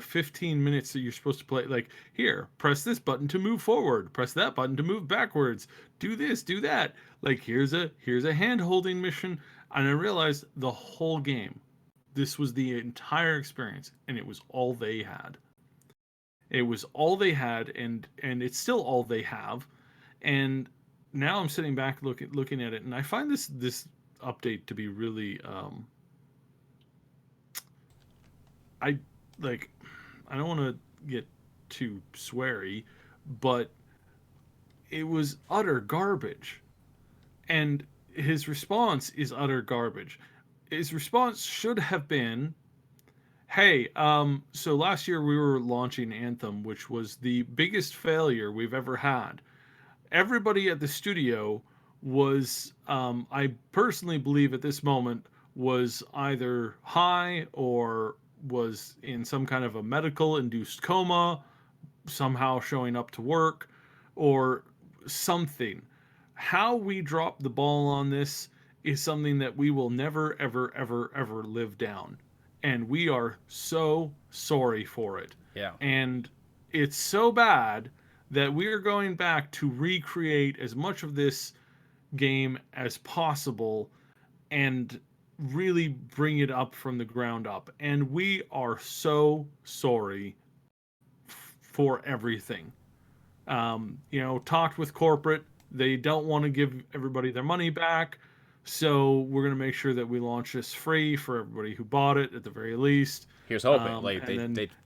Speaker 4: 15 minutes that you're supposed to play. Here, press this button to move forward, press that button to move backwards, do this, do that. Here's a hand holding mission. And I realized the whole game, this was the entire experience, and it was all they had. It was all they had, and it's still all they have. And now I'm sitting back looking at it, and I find this update to be really I like I don't want to get too sweary, but it was utter garbage. And his response is utter garbage. His response should have been, "Hey, so last year we were launching Anthem, which was the biggest failure we've ever had. Everybody at the studio was, I personally believe at this moment, was either high or was in some kind of a medical induced coma, somehow showing up to work, or something. How we dropped the ball on this is something that we will never, ever, ever, ever live down. And we are so sorry for it.
Speaker 3: Yeah.
Speaker 4: And it's so bad that we are going back to recreate as much of this game as possible and really bring it up from the ground up. And we are so sorry for everything. Talked with corporate. They don't want to give everybody their money back. So we're going to make sure that we launch this free for everybody who bought it at the very least.
Speaker 3: Here's hoping.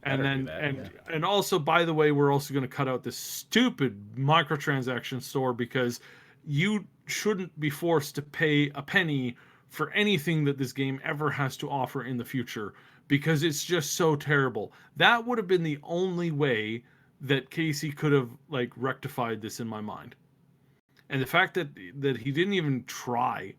Speaker 4: And also, by the way, we're also going to cut out this stupid microtransaction store because you shouldn't be forced to pay a penny for anything that this game ever has to offer in the future because it's just so terrible. That would have been the only way that Casey could have rectified this in my mind. And the fact that he didn't even try,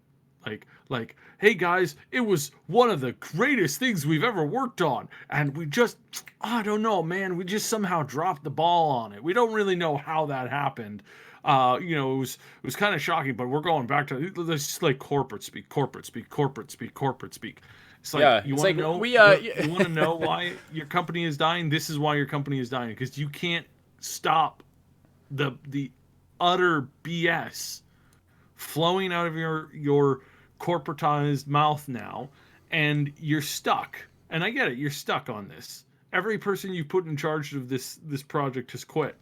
Speaker 4: hey guys, it was one of the greatest things we've ever worked on, and we just, I don't know, man, we just somehow dropped the ball on it. We don't really know how that happened. It was kind of shocking, but we're going back to this corporate speak. It's like, you want to know? You want to know why your company is dying? This is why your company is dying, because you can't stop the utter BS flowing out of your corporatized mouth now, and you're stuck. And I get it, you're stuck on this. Every person you put in charge of this project has quit.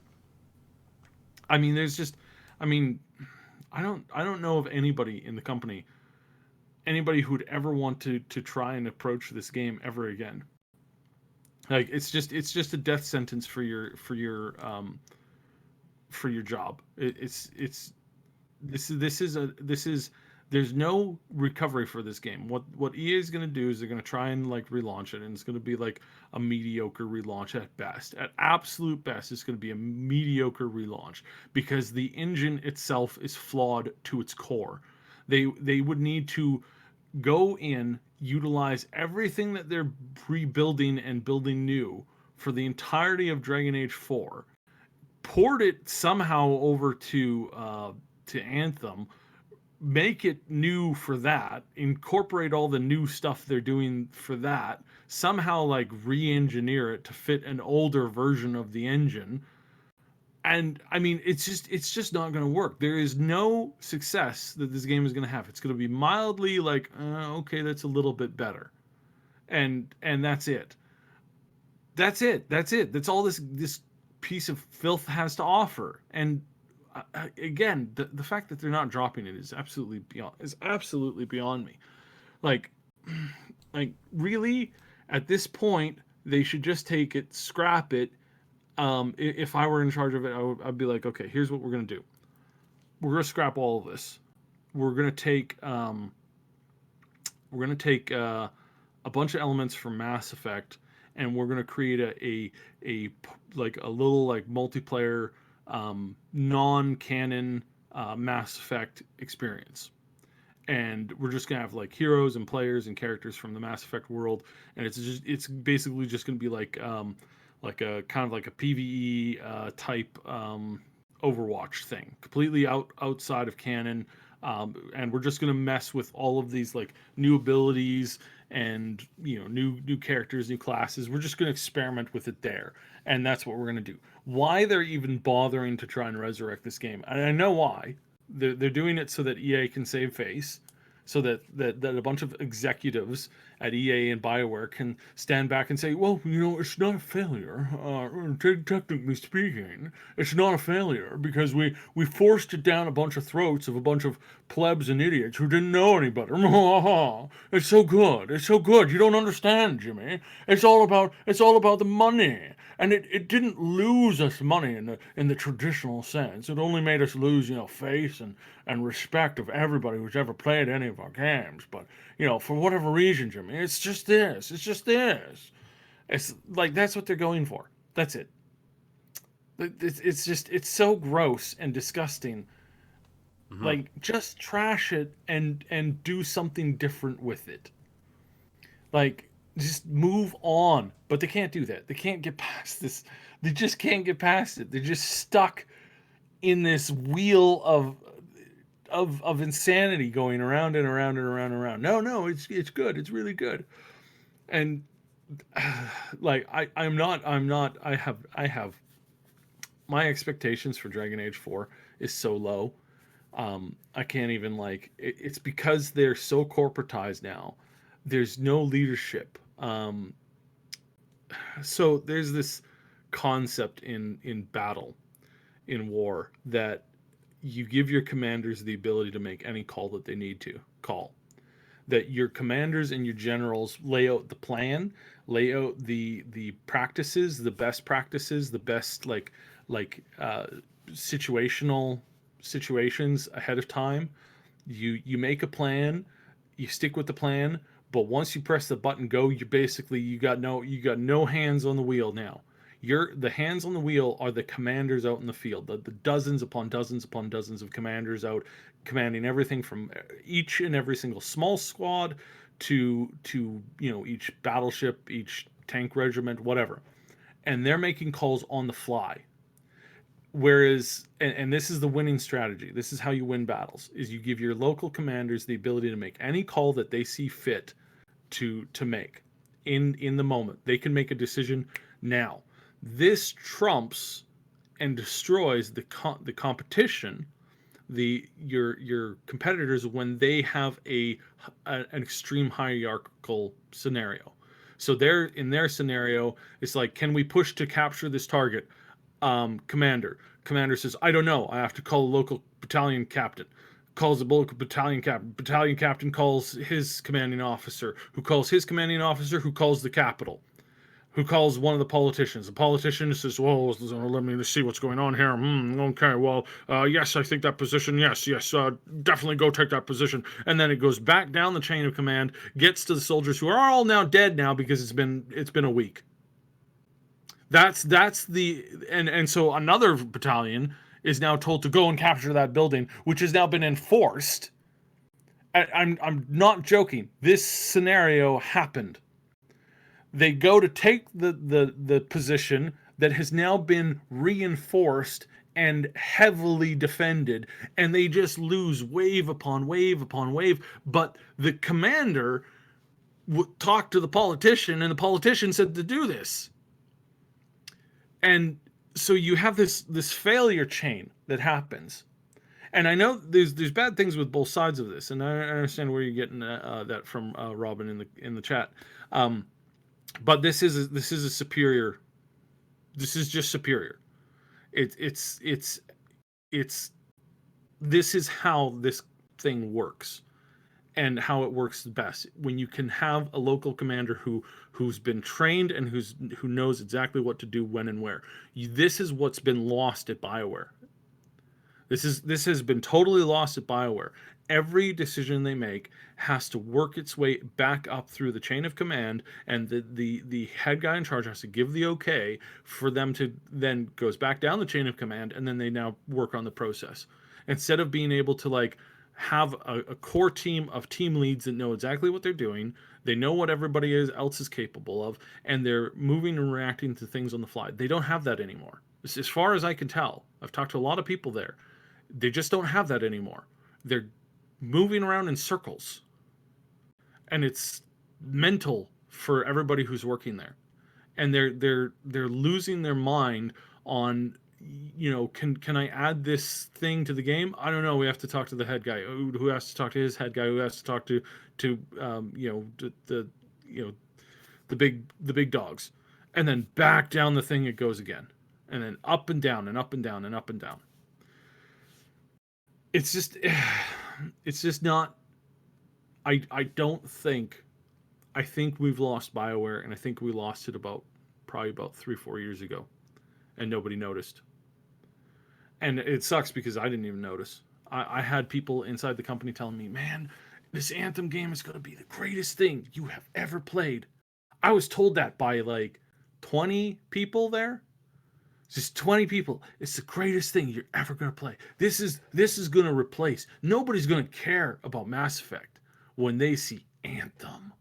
Speaker 4: I mean, I don't know of anybody in the company, anybody who'd ever want to try and approach this game ever again. It's just a death sentence for your job. There's no recovery for this game. What EA is going to do is they're going to try and relaunch it, and it's going to be a mediocre relaunch at best. At absolute best, it's going to be a mediocre relaunch because the engine itself is flawed to its core. They would need to go in, utilize everything that they're rebuilding and building new for the entirety of Dragon Age 4, port it somehow over to Anthem, make it new for that, incorporate all the new stuff they're doing for that, somehow re-engineer it to fit an older version of the engine. And I mean, it's just not going to work. There is no success that this game is going to have. It's going to be mildly okay, that's a little bit better, and that's it. That's all this piece of filth has to offer. And again, the fact that they're not dropping it is absolutely beyond me. Really, at this point, they should just take it, scrap it. If I were in charge of it, I'd be like, okay, here's what we're gonna do. We're gonna scrap all of this. We're gonna take a bunch of elements from Mass Effect, and we're gonna create a little multiplayer non-canon Mass Effect experience. And we're just gonna have heroes and players and characters from the Mass Effect world, and it's basically just gonna be a kind of a PvE type Overwatch thing, completely outside of canon. And we're just gonna mess with all of these new abilities and new characters, new classes. We're just gonna experiment with it there, and that's what we're gonna do. Why they're even bothering to try and resurrect this game, and I know why. They're doing it so that EA can save face, so that a bunch of executives at EA and BioWare can stand back and say, well, it's not a failure. Technically speaking, it's not a failure because we forced it down a bunch of throats of a bunch of plebs and idiots who didn't know any better. It's so good. It's so good. You don't understand, Jimmy. It's all about the money. And it didn't lose us money in the traditional sense. It only made us lose, face and respect of everybody who's ever played any of our games. But, for whatever reason, Jimmy, it's just this. It's just this. It's like, that's what they're going for. That's it. It's so gross and disgusting. Like, just trash it and do something different with it. Like, just move on. But they can't do that. They can't get past this. They just can't get past it. They're just stuck in this wheel of insanity going around and around and around and around. No, it's good. It's really good. And like I have my expectations for Dragon Age 4 is so low. I can't even it's because they're so corporatized now. There's no leadership. So there's this concept in battle, in war, that you give your commanders the ability to make any call that they need to call. That your commanders and your generals lay out the plan, lay out the practices, the best practices, the best situational situations ahead of time. You make a plan, you stick with the plan, but once you press the button go, you got no hands on the wheel now. The hands on the wheel are the commanders out in the field, the dozens upon dozens upon dozens of commanders out commanding everything from each and every single small squad to each battleship, each tank regiment, whatever. And they're making calls on the fly. Whereas, and this is the winning strategy, this is how you win battles, is you give your local commanders the ability to make any call that they see fit to make in the moment. They can make a decision now. This trumps and destroys the competition, your competitors, when they have an extreme hierarchical scenario. So in their scenario, it's like, can we push to capture this target? Commander says, I don't know. I have to call a local battalion captain. Calls the local battalion captain. Battalion captain calls his commanding officer, who calls his commanding officer, who calls the capital, who calls one of the politicians. The politician says, well, let me see what's going on here. Okay, well, yes, I think that position, yes, definitely go take that position. And then it goes back down the chain of command, gets to the soldiers who are all now dead now because it's been a week. That's and so another battalion is now told to go and capture that building, which has now been enforced. I'm not joking. This scenario happened. They go to take the position that has now been reinforced and heavily defended, and they just lose wave upon wave upon wave. But the commander talked to the politician, and the politician said to do this. And so you have this failure chain that happens. And I know there's bad things with both sides of this, and I understand where you're getting that from, Robin, in the chat. But this is a superior. This is just superior. It's this is how this thing works, and how it works best when you can have a local commander who's been trained and who knows exactly what to do when and where. This is what's been lost at BioWare. This has been totally lost at BioWare. Every decision they make has to work its way back up through the chain of command, and the head guy in charge has to give the okay for them to then goes back down the chain of command, and then they now work on the process. Instead of being able to have a core team of team leads that know exactly what they're doing, they know what everybody else is capable of, and they're moving and reacting to things on the fly. They don't have that anymore. As far as I can tell, I've talked to a lot of people there. They just don't have that anymore. They're moving around in circles, and it's mental for everybody who's working there, and they're losing their mind on, can I add this thing to the game? I don't know. We have to talk to the head guy, who has to talk to his head guy, who has to talk to the the big dogs, and then back down the thing it goes again, and then up and down and up and down and up and down. It's just not. I don't think. I think we've lost BioWare, and I think we lost it probably about 3-4 years ago, and nobody noticed. And it sucks because I didn't even notice. I had people inside the company telling me, "Man, this Anthem game is going to be the greatest thing you have ever played." I was told that by like 20 people there. Just 20 people. It's the greatest thing you're ever going to play. This is going to replace. Nobody's going to care about Mass Effect when they see Anthem.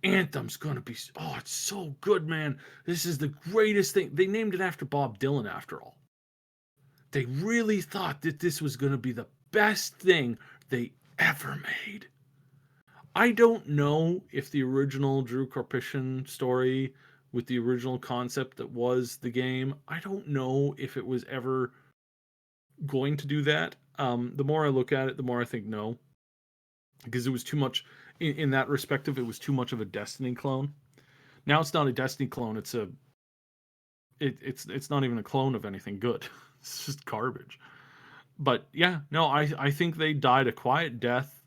Speaker 4: Anthem's going to be, oh, it's so good, man. This is the greatest thing. They named it after Bob Dylan, after all. They really thought that this was going to be the best thing they ever made. I don't know if the original Drew Karpyshyn story with the original concept that was the game, I don't know if it was ever going to do that. The more I look at it, the more I think no. Because it was too much, in that respect, it was too much of a Destiny clone. Now it's not a Destiny clone, it's not even a clone of anything good. It's just garbage. But yeah, no, I think they died a quiet death,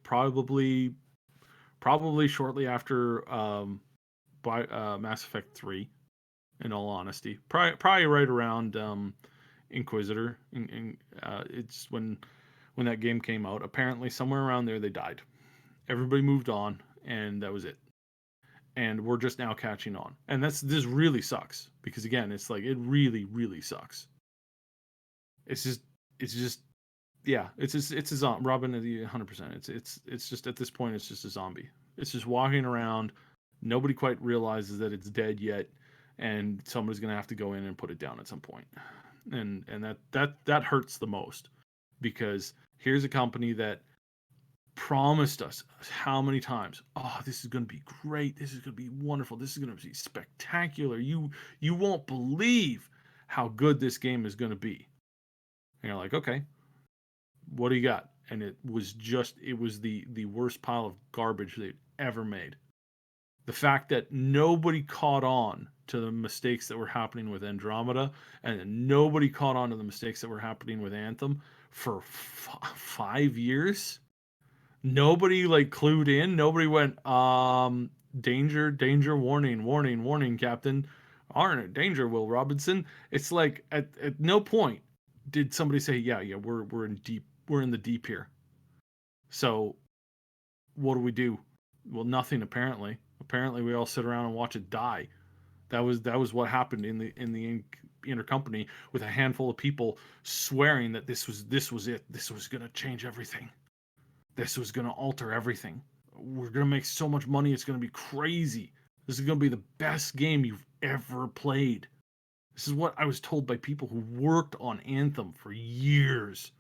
Speaker 4: probably shortly after Mass Effect 3, in all honesty. Probably right around Inquisitor. It's when that game came out. Apparently somewhere around there they died. Everybody moved on, and that was it. And we're just now catching on. And this really sucks, because again, it's like, it really, really sucks. It's just yeah, it's a zombie. Robin, 100%. It's just, at this point, it's just a zombie. It's just walking around. Nobody quite realizes that it's dead yet, and somebody's gonna have to go in and put it down at some point. And that hurts the most, because here's a company that promised us how many times, oh, this is going to be great, this is going to be wonderful, this is going to be spectacular, you won't believe how good this game is going to be. And you're like, okay, what do you got? And it was the worst pile of garbage they've ever made. The fact that nobody caught on to the mistakes that were happening with Andromeda, and nobody caught on to the mistakes that were happening with Anthem for 5 years. Nobody like clued in. Nobody went, danger, warning, Captain. Danger, Will Robinson. It's like at no point did somebody say, yeah, we're in the deep here. So what do? Well, nothing apparently. Apparently we all sit around and watch it die. That was what happened in the intercompany, with a handful of people swearing that this was it. This was going to change everything. This was going to alter everything. We're going to make so much money, it's going to be crazy. This is going to be the best game you've ever played. This is what I was told by people who worked on Anthem for years.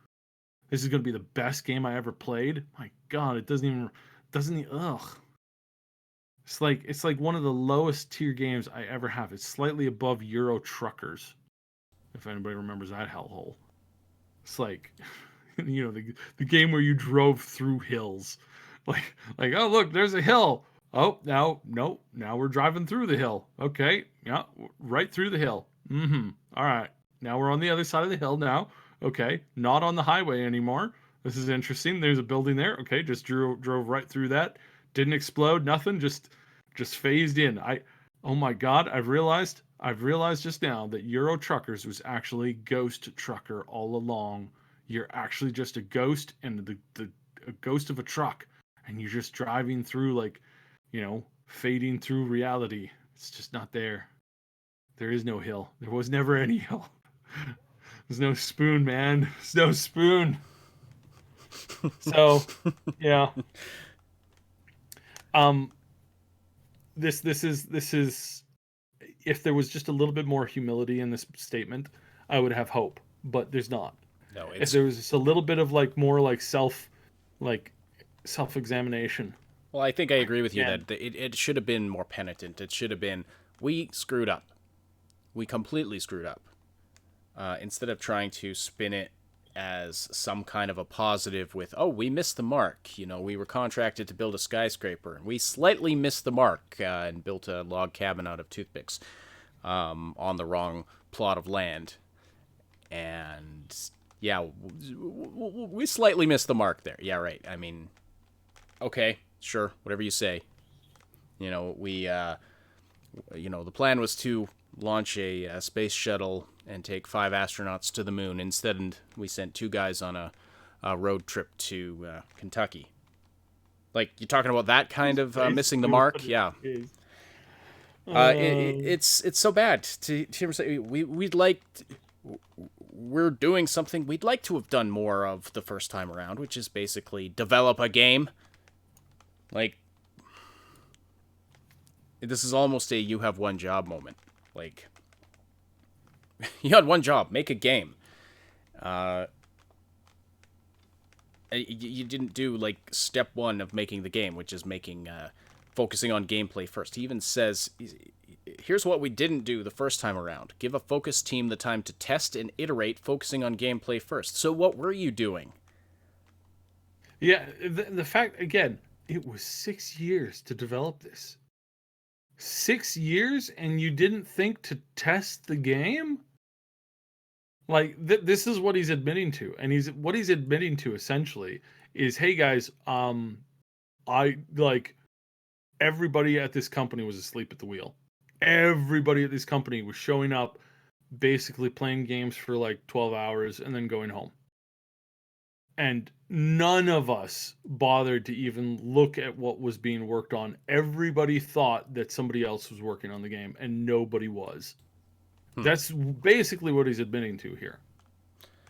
Speaker 4: This is going to be the best game I ever played. My God, it doesn't even, ugh. It's like one of the lowest tier games I ever have. It's slightly above Euro Truckers, if anybody remembers that hellhole. It's like, the game where you drove through hills. Like, oh, look, there's a hill. Oh, now we're driving through the hill. Okay, yeah, right through the hill. All right, now we're on the other side of the hill now. Okay, not on the highway anymore. This is interesting. There's a building there. Okay, just drove right through that. Didn't explode, nothing, just phased in. Oh my God, I've realized just now that Euro Truckers was actually Ghost Trucker all along. You're actually just a ghost, and a ghost of a truck, and you're just driving through, like, fading through reality. It's just not there. There is no hill. There was never any hill. There's no spoon, man. There's no spoon. So, yeah. This is if there was just a little bit more humility in this statement, I would have hope, but there's not.
Speaker 3: No,
Speaker 4: if there was just a little bit of more self-examination.
Speaker 3: Well, I think I agree with you that it should have been more penitent. It should have been, we screwed up. We completely screwed up. Instead of trying to spin it as some kind of a positive with, oh, we missed the mark. You know, we were contracted to build a skyscraper. We slightly missed the mark and built a log cabin out of toothpicks on the wrong plot of land. And yeah, we slightly missed the mark there. Yeah, right. I mean, okay, sure, whatever you say. You know, the plan was to launch a space shuttle and take 5 astronauts to the moon. Instead, we sent 2 guys on a road trip to Kentucky. Like, you're talking about that kind of missing the mark? Yeah. It's so bad to hear say we're doing something we'd like to have done more of the first time around, which is basically develop a game. Like, this is almost a you have one job moment. Like, you had one job, make a game. You didn't do, like, step 1 of making the game, which is focusing on gameplay first. He even says, here's what we didn't do the first time around. Give a focus team the time to test and iterate, focusing on gameplay first. So what were you doing?
Speaker 4: Yeah, the fact, again, it was 6 years to develop this. 6 years, and you didn't think to test the game? Like, this is what he's admitting to. And what he's admitting to, essentially, is, hey, guys, everybody at this company was asleep at the wheel. Everybody at this company was showing up, basically playing games for like 12 hours and then going home. And none of us bothered to even look at what was being worked on. Everybody thought that somebody else was working on the game, and nobody was. That's basically what he's admitting to here.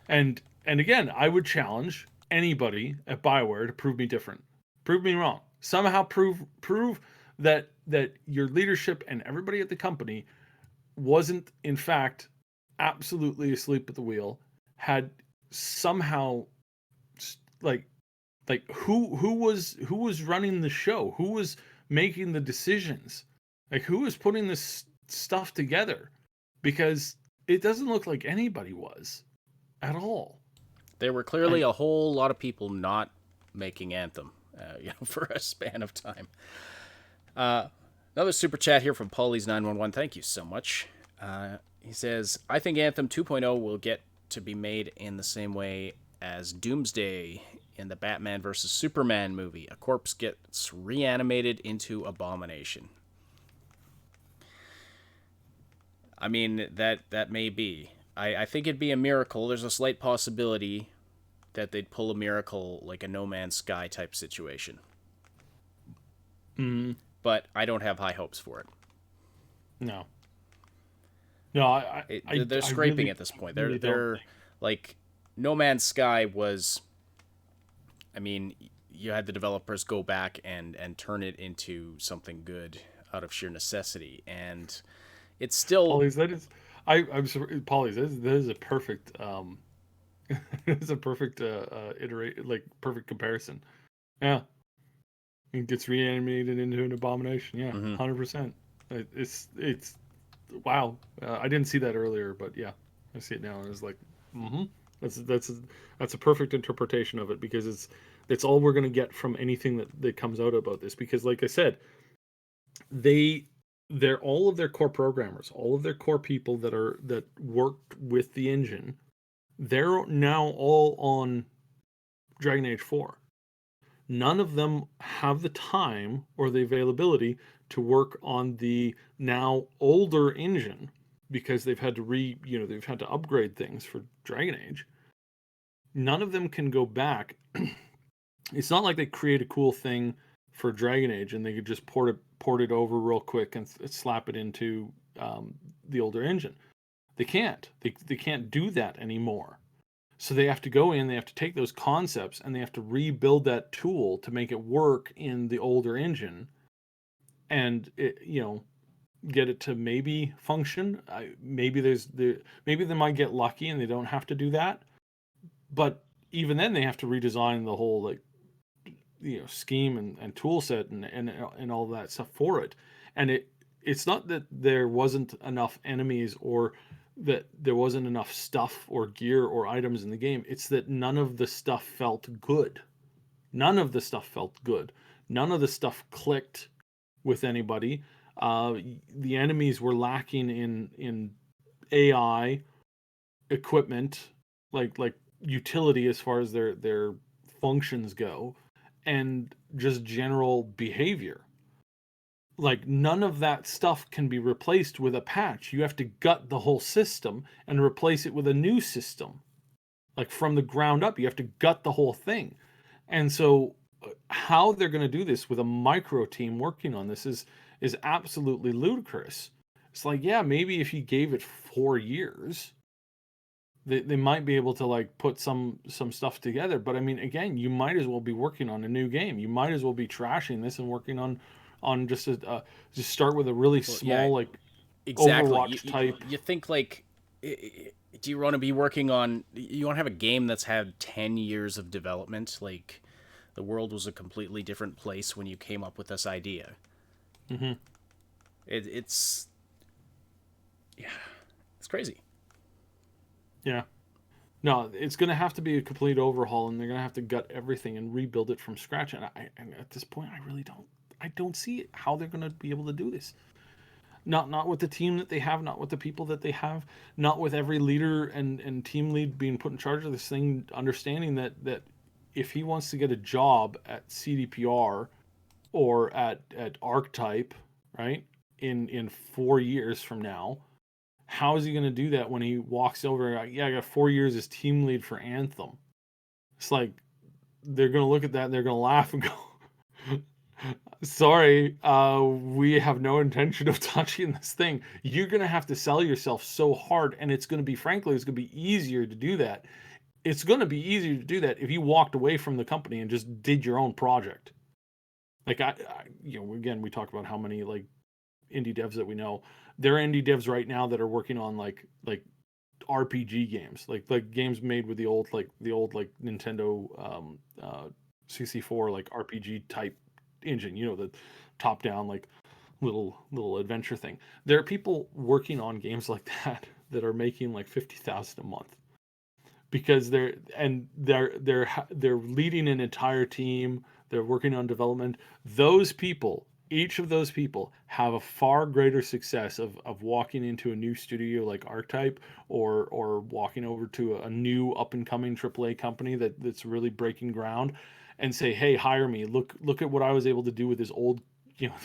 Speaker 4: And again, I would challenge anybody at BioWare to prove me different. Prove me wrong. Somehow prove that your leadership and everybody at the company wasn't, in fact, absolutely asleep at the wheel, had somehow like who was running the show, who was making the decisions, like who was putting this stuff together, because it doesn't look like anybody was at all.
Speaker 3: There were clearly a whole lot of people not making Anthem for a span of time. Another super chat here from Paulies911. Thank you so much. He says, I think Anthem 2.0 will get to be made in the same way as Doomsday in the Batman vs. Superman movie. A corpse gets reanimated into Abomination. I mean, that may be. I think it'd be a miracle. There's a slight possibility that they'd pull a miracle like a No Man's Sky type situation. But I don't have high hopes for it.
Speaker 4: No,
Speaker 3: they're scraping really, at this point. They're like, No Man's Sky was. I mean, you had the developers go back and turn it into something good out of sheer necessity, and it's still.
Speaker 4: Paulies, I'm sorry, Paulies, that is a perfect. It's a perfect perfect comparison. Yeah, it gets reanimated into an abomination. Yeah, 100%. It's wow. I didn't see that earlier, but yeah, I see it now, and it's like, That's a perfect interpretation of it, because it's all we're going to get from anything that comes out about this. Because, like I said, they're all of their core programmers, all of their core people that worked with the engine. They're now all on Dragon Age 4. None of them have the time or the availability to work on the now older engine, because they've had to they've had to upgrade things for Dragon Age. None of them can go back. It's not like they create a cool thing for Dragon Age and they could just port it over real quick and slap it into the older engine. They can't. They can't do that anymore. So they have to go in, they have to take those concepts, and they have to rebuild that tool to make it work in the older engine, and get it to maybe function. Maybe they might get lucky and they don't have to do that. But even then, they have to redesign the whole scheme and tool set and all that stuff for it. And it's not that there wasn't enough enemies or that there wasn't enough stuff or gear or items in the game. It's that none of the stuff felt good. None of the stuff felt good. None of the stuff clicked with anybody. The enemies were lacking in AI equipment, like utility as far as their functions go, and just general behavior. Like none of that stuff can be replaced with a patch. You have to gut the whole system and replace it with a new system. Like from the ground up, you have to gut the whole thing. And so how they're going to do this with a micro team working on this is absolutely ludicrous. It's like, yeah, maybe if you gave it 4 years, they might be able to like put some stuff together. But I mean, again, you might as well be working on a new game. You might as well be trashing this and working on just start with a really
Speaker 3: Well,
Speaker 4: small like
Speaker 3: exactly.
Speaker 4: Overwatch type.
Speaker 3: You think like, do you want to be working on? You want to have a game that's had 10 years of development? Like, the world was a completely different place when you came up with this idea.
Speaker 4: Mm-hmm.
Speaker 3: It's yeah, it's crazy.
Speaker 4: Yeah. No, it's going to have to be a complete overhaul, and they're going to have to gut everything and rebuild it from scratch. And at this point, I don't see it, how they're going to be able to do this. Not with the team that they have, not with the people that they have, not with every leader and team lead being put in charge of this thing, understanding that if he wants to get a job at CDPR or at Archetype, right, in 4 years from now, how is he going to do that when he walks over? Yeah, I got 4 years as team lead for Anthem. It's like they're going to look at that and they're going to laugh and go, sorry, we have no intention of touching this thing. You're going to have to sell yourself so hard, and it's going to be, frankly, it's going to be easier to do that. It's going to be easier to do that if you walked away from the company and just did your own project. Like again, we talked about how many like indie devs that we know. There are indie devs right now that are working on like RPG games, like games made with the old like Nintendo 64 like RPG type engine, the top down like little adventure thing. There are people working on games like that are making like 50,000 a month because they're leading an entire team. They're working on development. Those people, each of those people, have a far greater success of walking into a new studio like Archetype or walking over to a new up and coming AAA company that's really breaking ground and say, hey, hire me. Look at what I was able to do with this old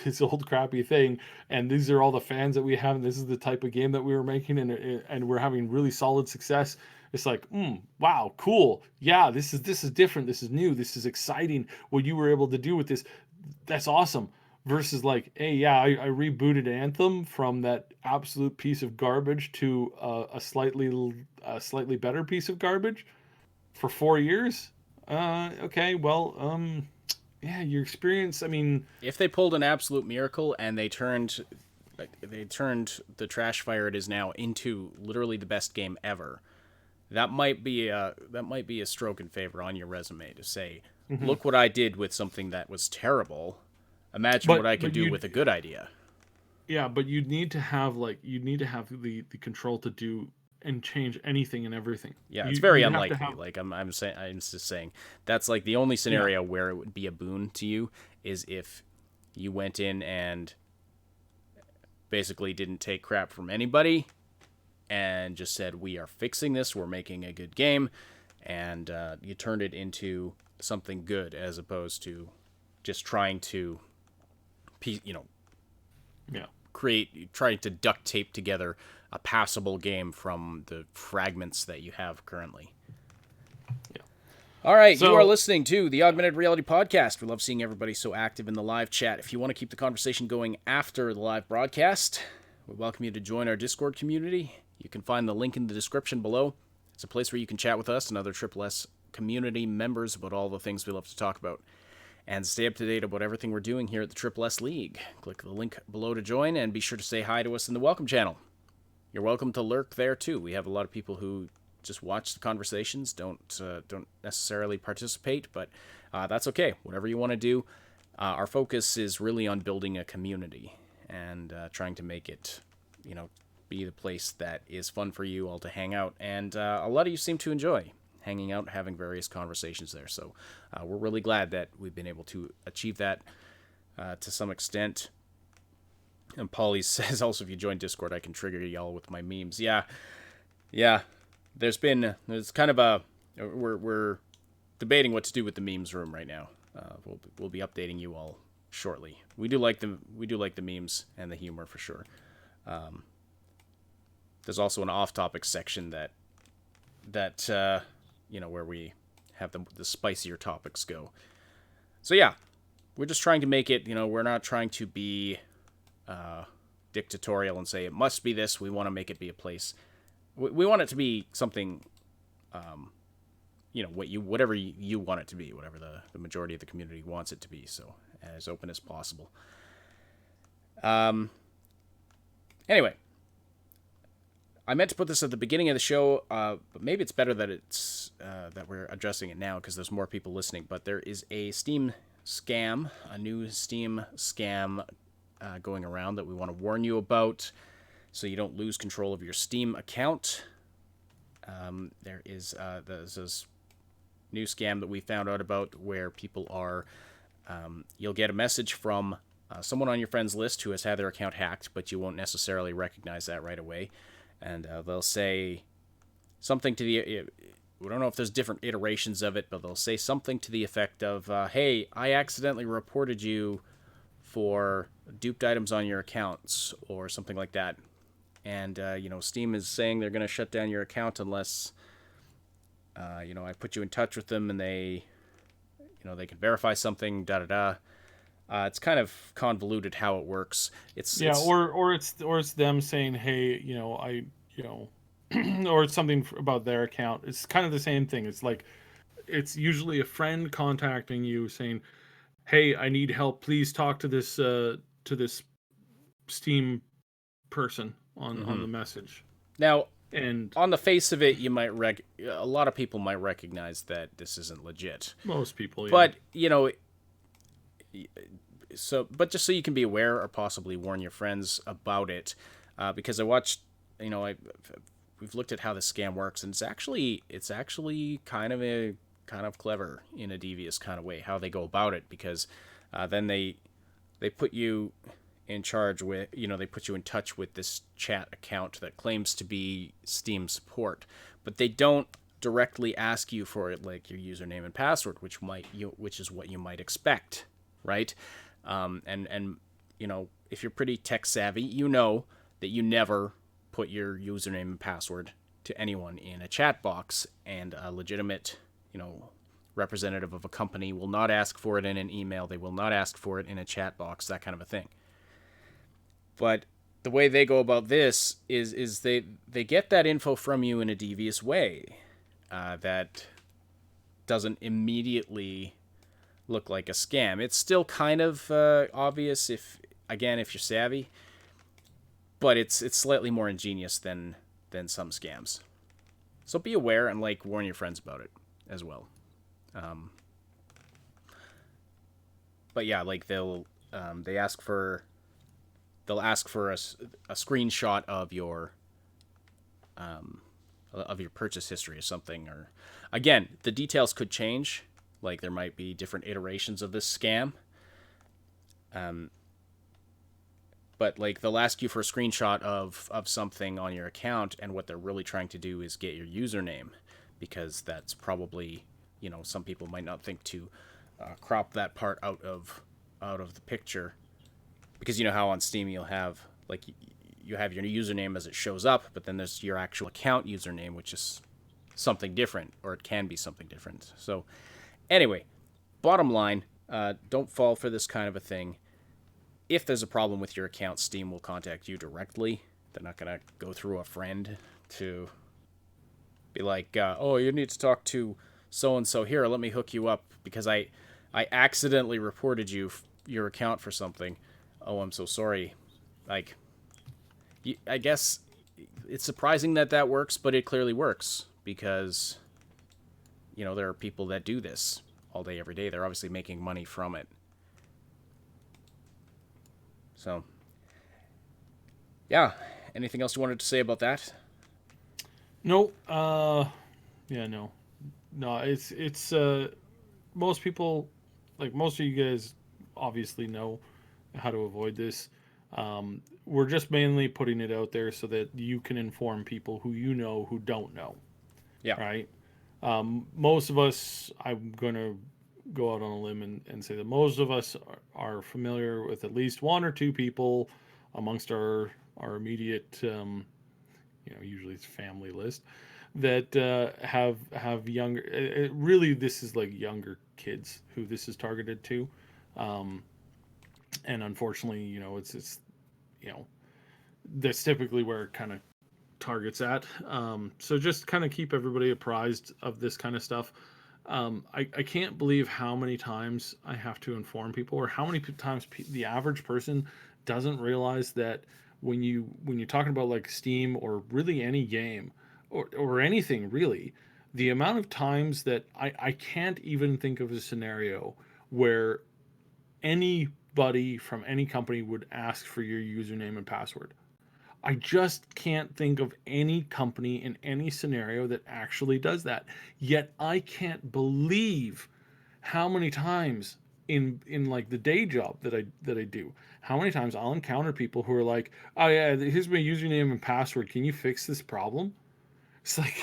Speaker 4: this old crappy thing, and these are all the fans that we have, and this is the type of game that we were making, and we're having really solid success. It's like, wow, cool. Yeah, this is different. This is new. This is exciting. What you were able to do with this, that's awesome. Versus like, hey, yeah, I rebooted Anthem from that absolute piece of garbage to a slightly better piece of garbage for 4 years. Okay, well, yeah, your experience. I mean,
Speaker 3: If they pulled an absolute miracle and they turned the trash fire it is now into literally the best game ever, that might be a stroke in favor on your resume to say, look what I did with something that was terrible. Imagine what I could do with a good idea.
Speaker 4: Yeah, but you need to have the control to do and change anything and everything.
Speaker 3: Yeah, it's very
Speaker 4: have to
Speaker 3: unlikely.
Speaker 4: have-
Speaker 3: Like I'm just saying that's like the only scenario where it would be a boon to you is if you went in and basically didn't take crap from anybody and just said, we are fixing this, we're making a good game, and you turned it into something good as opposed to just trying to
Speaker 4: yeah.
Speaker 3: trying to duct tape together a passable game from the fragments that you have currently.
Speaker 4: Yeah.
Speaker 3: All right,
Speaker 4: So-
Speaker 3: you are listening to the Augmented Reality Podcast. We love seeing everybody so active in the live chat. If you want to keep the conversation going after the live broadcast, we welcome you to join our Discord community. You can find the link in the description below. It's a place where you can chat with us and other Triple S community members about all the things we love to talk about. And stay up to date about everything we're doing here at the Triple S League. Click the link below to join, and be sure to say hi to us in the welcome channel. You're welcome to lurk there too. We have a lot of people who just watch the conversations, don't necessarily participate, but that's okay. Whatever you want to do. Our focus is really on building a community and trying to make it, be the place that is fun for you all to hang out. And a lot of you seem to enjoy hanging out and having various conversations there. So we're really glad that we've been able to achieve that to some extent. And Polly says also, if you join Discord, I can trigger y'all with my memes. Yeah. There's kind of a, we're debating what to do with the memes room right now. We'll be updating you all shortly. We do like the memes and the humor for sure. There's also an off-topic section that where we have the spicier topics go. So yeah, we're just trying to make it. We're not trying to be dictatorial and say it must be this. We want to make it be a place. We want it to be something. Whatever you want it to be, whatever the majority of the community wants it to be. So as open as possible. Anyway, I meant to put this at the beginning of the show, but maybe it's better that that we're addressing it now because there's more people listening. But there is a Steam scam, a new Steam scam going around that we want to warn you about, so you don't lose control of your Steam account. There is this new scam that we found out about where people are. You'll get a message from someone on your friends list who has had their account hacked, but you won't necessarily recognize that right away. And they'll say something to the... We don't know if there's different iterations of it, but they'll say something to the effect of, hey, I accidentally reported you for duped items on your accounts, or something like that. And, Steam is saying they're going to shut down your account unless, I put you in touch with them and they can verify something, da-da-da. It's kind of convoluted how it works.
Speaker 4: Or it's them saying, hey, or it's something about their account. It's kind of the same thing. It's like, it's usually a friend contacting you saying, hey, I need help. Please talk to this Steam person on the message.
Speaker 3: Now,
Speaker 4: and
Speaker 3: on the face of it, you might a lot of people might recognize that this isn't legit.
Speaker 4: Most people, yeah.
Speaker 3: But but just so you can be aware or possibly warn your friends about it, because I watched, we've looked at how the scam works, and it's actually kind of clever in a devious kind of way how they go about it, because then they put you in charge with, they put you in touch with this chat account that claims to be Steam support, but they don't directly ask you for it, like your username and password, which is what you might expect, right? And if you're pretty tech savvy, you know that you never put your username and password to anyone in a chat box, and a legitimate, representative of a company will not ask for it in an email. They will not ask for it in a chat box, that kind of a thing. But the way they go about this is they get that info from you in a devious way that doesn't immediately look like a scam. It's still kind of obvious if you're savvy, but it's slightly more ingenious than some scams. So be aware and warn your friends about it as well. But yeah, they'll ask for a screenshot of your purchase history or something. Or again, the details could change. There might be different iterations of this scam. But they'll ask you for a screenshot of something on your account, and what they're really trying to do is get your username, because that's probably, some people might not think to crop that part out of the picture, because how on Steam you'll have you have your username as it shows up, but then there's your actual account username, which is something different, or it can be something different. So anyway, bottom line, don't fall for this kind of a thing. If there's a problem with your account, Steam will contact you directly. They're not going to go through a friend to be like, oh, you need to talk to so-and-so. Here, let me hook you up because I accidentally reported your account for something. Oh, I'm so sorry. I guess it's surprising that works, but it clearly works because, there are people that do this all day, every day. They're obviously making money from it. So, yeah. anything else you wanted to say about that?
Speaker 4: No. Yeah. No. No. It's most people, like most of you guys, obviously know how to avoid this. We're just mainly putting it out there so that you can inform people who you know who don't know,
Speaker 3: Yeah.
Speaker 4: right? Most of us, I'm going to go out on a limb and say that most of us are familiar with at least one or two people amongst our immediate, usually it's family list that have younger. Really, this is like younger kids who this is targeted to, and unfortunately, it's that's typically where it kind of targets at. So just kind of keep everybody apprised of this kind of stuff. I can't believe how many times I have to inform people, or how many times the average person doesn't realize that when you're talking about like Steam or really any game or anything really, the amount of times that I can't even think of a scenario where anybody from any company would ask for your username and password. I just can't think of any company in any scenario that actually does that. Yet I can't believe how many times in like the day job that I do, how many times I'll encounter people who are like, "Oh yeah, here's my username and password. Can you fix this problem?" It's like,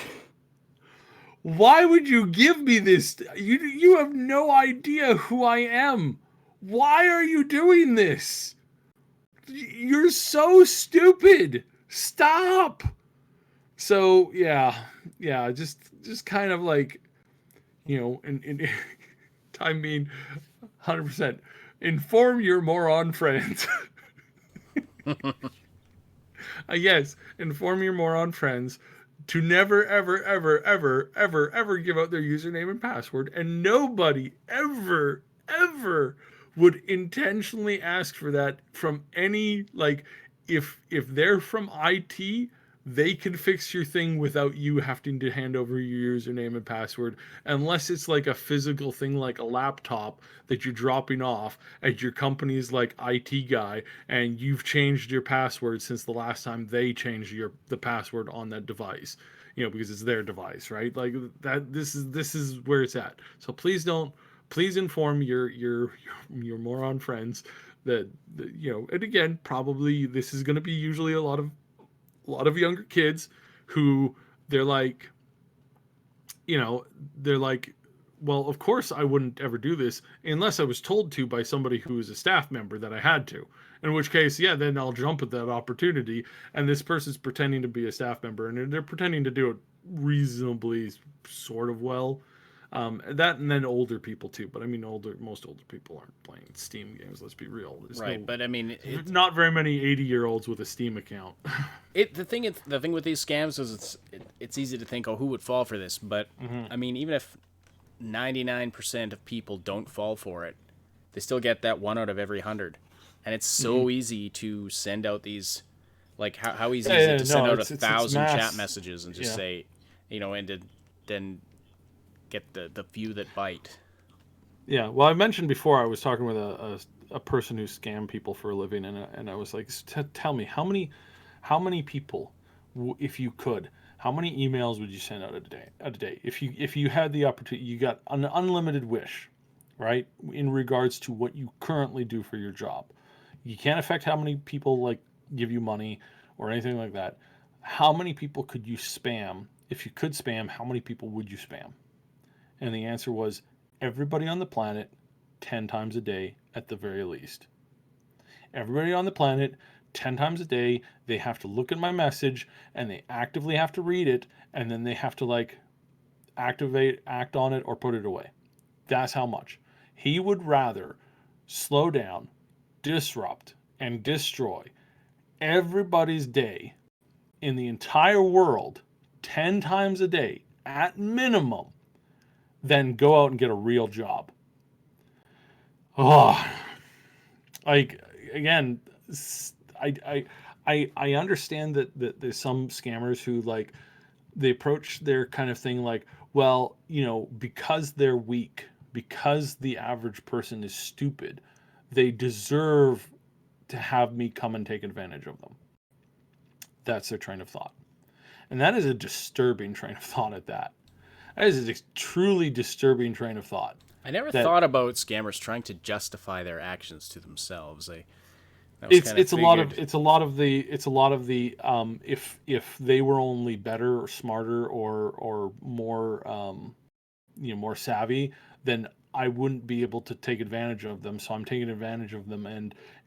Speaker 4: why would you give me this? You have no idea who I am. Why are you doing this? You're so stupid. Stop. So yeah, just kind of like, and I mean, 100%. Inform your moron friends. Yes, inform your moron friends to never, ever, ever, ever, ever, ever give out their username and password, and nobody ever, ever would intentionally ask for that from any, like, if they're from IT, they can fix your thing without you having to hand over your username and password, unless it's like a physical thing like a laptop that you're dropping off at your company's like IT guy, and you've changed your password since the last time they changed the password on that device, because it's their device, right? Like that. This is where it's at. So please inform your moron friends that, and again, probably this is going to be usually a lot of younger kids who they're like, they're like, well, of course I wouldn't ever do this unless I was told to by somebody who is a staff member that I had to. In which case, yeah, then I'll jump at that opportunity. And this person's pretending to be a staff member, and they're pretending to do it reasonably, sort of well. That, and then older people too. But I mean, most older people aren't playing Steam games. Let's be real.
Speaker 3: Right, but I mean,
Speaker 4: Not very many 80-year-olds with a Steam account.
Speaker 3: the thing with these scams is it's easy to think, oh, who would fall for this? But I mean, even if 99% of people don't fall for it, they still get that 1 out of every 100, and it's so easy to send out these, like how easy is it to send out 1,000 chat messages and just say, and to then get the few that bite.
Speaker 4: Yeah, well, I mentioned before I was talking with a person who scammed people for a living, and I was like, tell me how many people, if you could, how many emails would you send out a day if you had the opportunity, you got an unlimited wish, right? In regards to what you currently do for your job, you can't affect how many people like give you money or anything like that. How many people could you spam? If you could spam, how many people would you spam? And the answer was everybody on the planet 10 times a day at the very least. Everybody on the planet 10 times a day, they have to look at my message and they actively have to read it, and then they have to like act on it or put it away. That's how much. He would rather slow down, disrupt, and destroy everybody's day in the entire world 10 times a day at minimum than go out and get a real job. Oh, like, again, I understand that there's some scammers who like, they approach their kind of thing like, well, because they're weak, because the average person is stupid, they deserve to have me come and take advantage of them. that's their train of thought. And that is a disturbing train of thought at that. That is a truly disturbing train of thought.
Speaker 3: I never thought about scammers trying to justify their actions to themselves. It's
Speaker 4: a lot of the if they were only better or smarter or more more savvy, then I wouldn't be able to take advantage of them. So I'm taking advantage of them,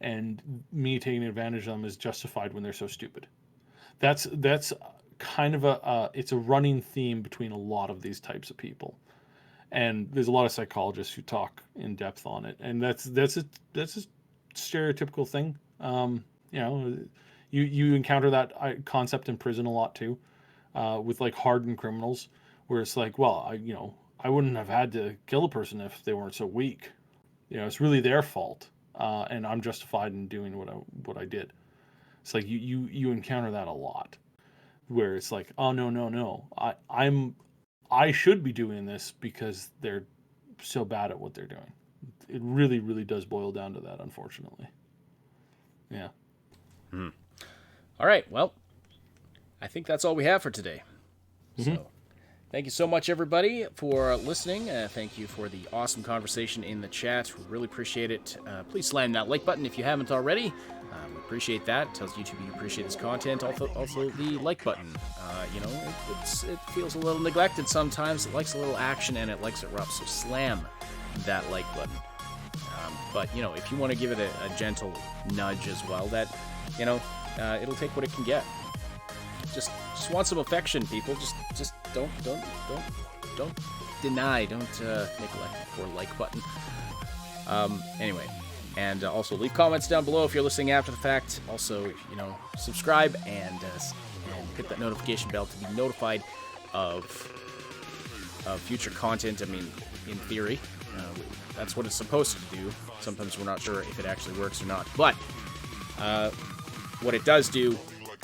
Speaker 4: and me taking advantage of them is justified when they're so stupid. That's kind of it's a running theme between a lot of these types of people. And there's a lot of psychologists who talk in depth on it, and that's a stereotypical thing. You encounter that concept in prison a lot too, with like hardened criminals, where it's like, well, I wouldn't have had to kill a person if they weren't so weak. It's really their fault, and I'm justified in doing what I did. It's like you encounter that a lot, where it's like, oh no, I should be doing this because they're so bad at what they're doing. It really, really does boil down to that, unfortunately. Yeah.
Speaker 3: All right. Well, I think that's all we have for today. So thank you so much, everybody, for listening. Thank you for the awesome conversation in the chat. We really appreciate it. Please slam that like button if you haven't already. We appreciate that. It tells YouTube you appreciate this content. Also the like button. It feels a little neglected sometimes. It likes a little action, and it likes it rough. So slam that like button. But if you want to give it a gentle nudge as well, that it'll take what it can get. Just want some affection, people. Just don't deny, don't neglect the poor like button. Anyway, and also leave comments down below if you're listening after the fact. Also, subscribe and hit that notification bell to be notified of future content. I mean, in theory, that's what it's supposed to do. Sometimes we're not sure if it actually works or not, but what it does do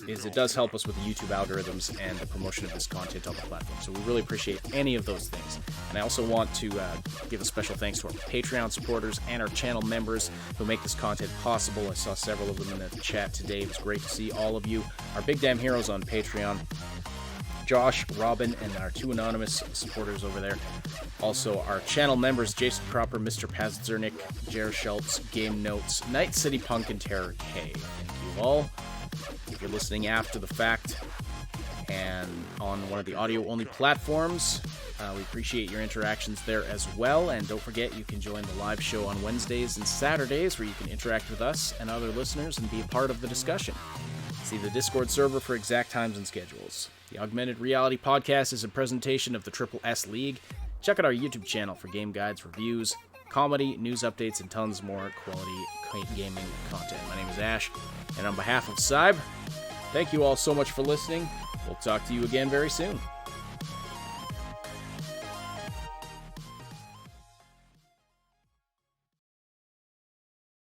Speaker 3: is it does help us with the YouTube algorithms and the promotion of this content on the platform. So we really appreciate any of those things. And I also want to give a special thanks to our Patreon supporters and our channel members who make this content possible. I saw several of them in the chat today. It was great to see all of you. Our Big Damn Heroes on Patreon, Josh, Robin, and our 2 anonymous supporters over there. Also, our channel members, Jason Cropper, Mr. Pazernik, Jer Schultz, Game Notes, Night City Punk, and Terror K. Thank you all. If you're listening after the fact and on one of the audio-only platforms, we appreciate your interactions there as well. And don't forget, you can join the live show on Wednesdays and Saturdays, where you can interact with us and other listeners and be a part of the discussion. See the Discord server for exact times and schedules. The Augmented Reality Podcast is a presentation of the Triple S League. Check out our YouTube channel for game guides, reviews, comedy, news updates, and tons more quality gaming content. My name is Ash, and on behalf of Cyb, thank you all so much for listening. We'll talk to you again very soon.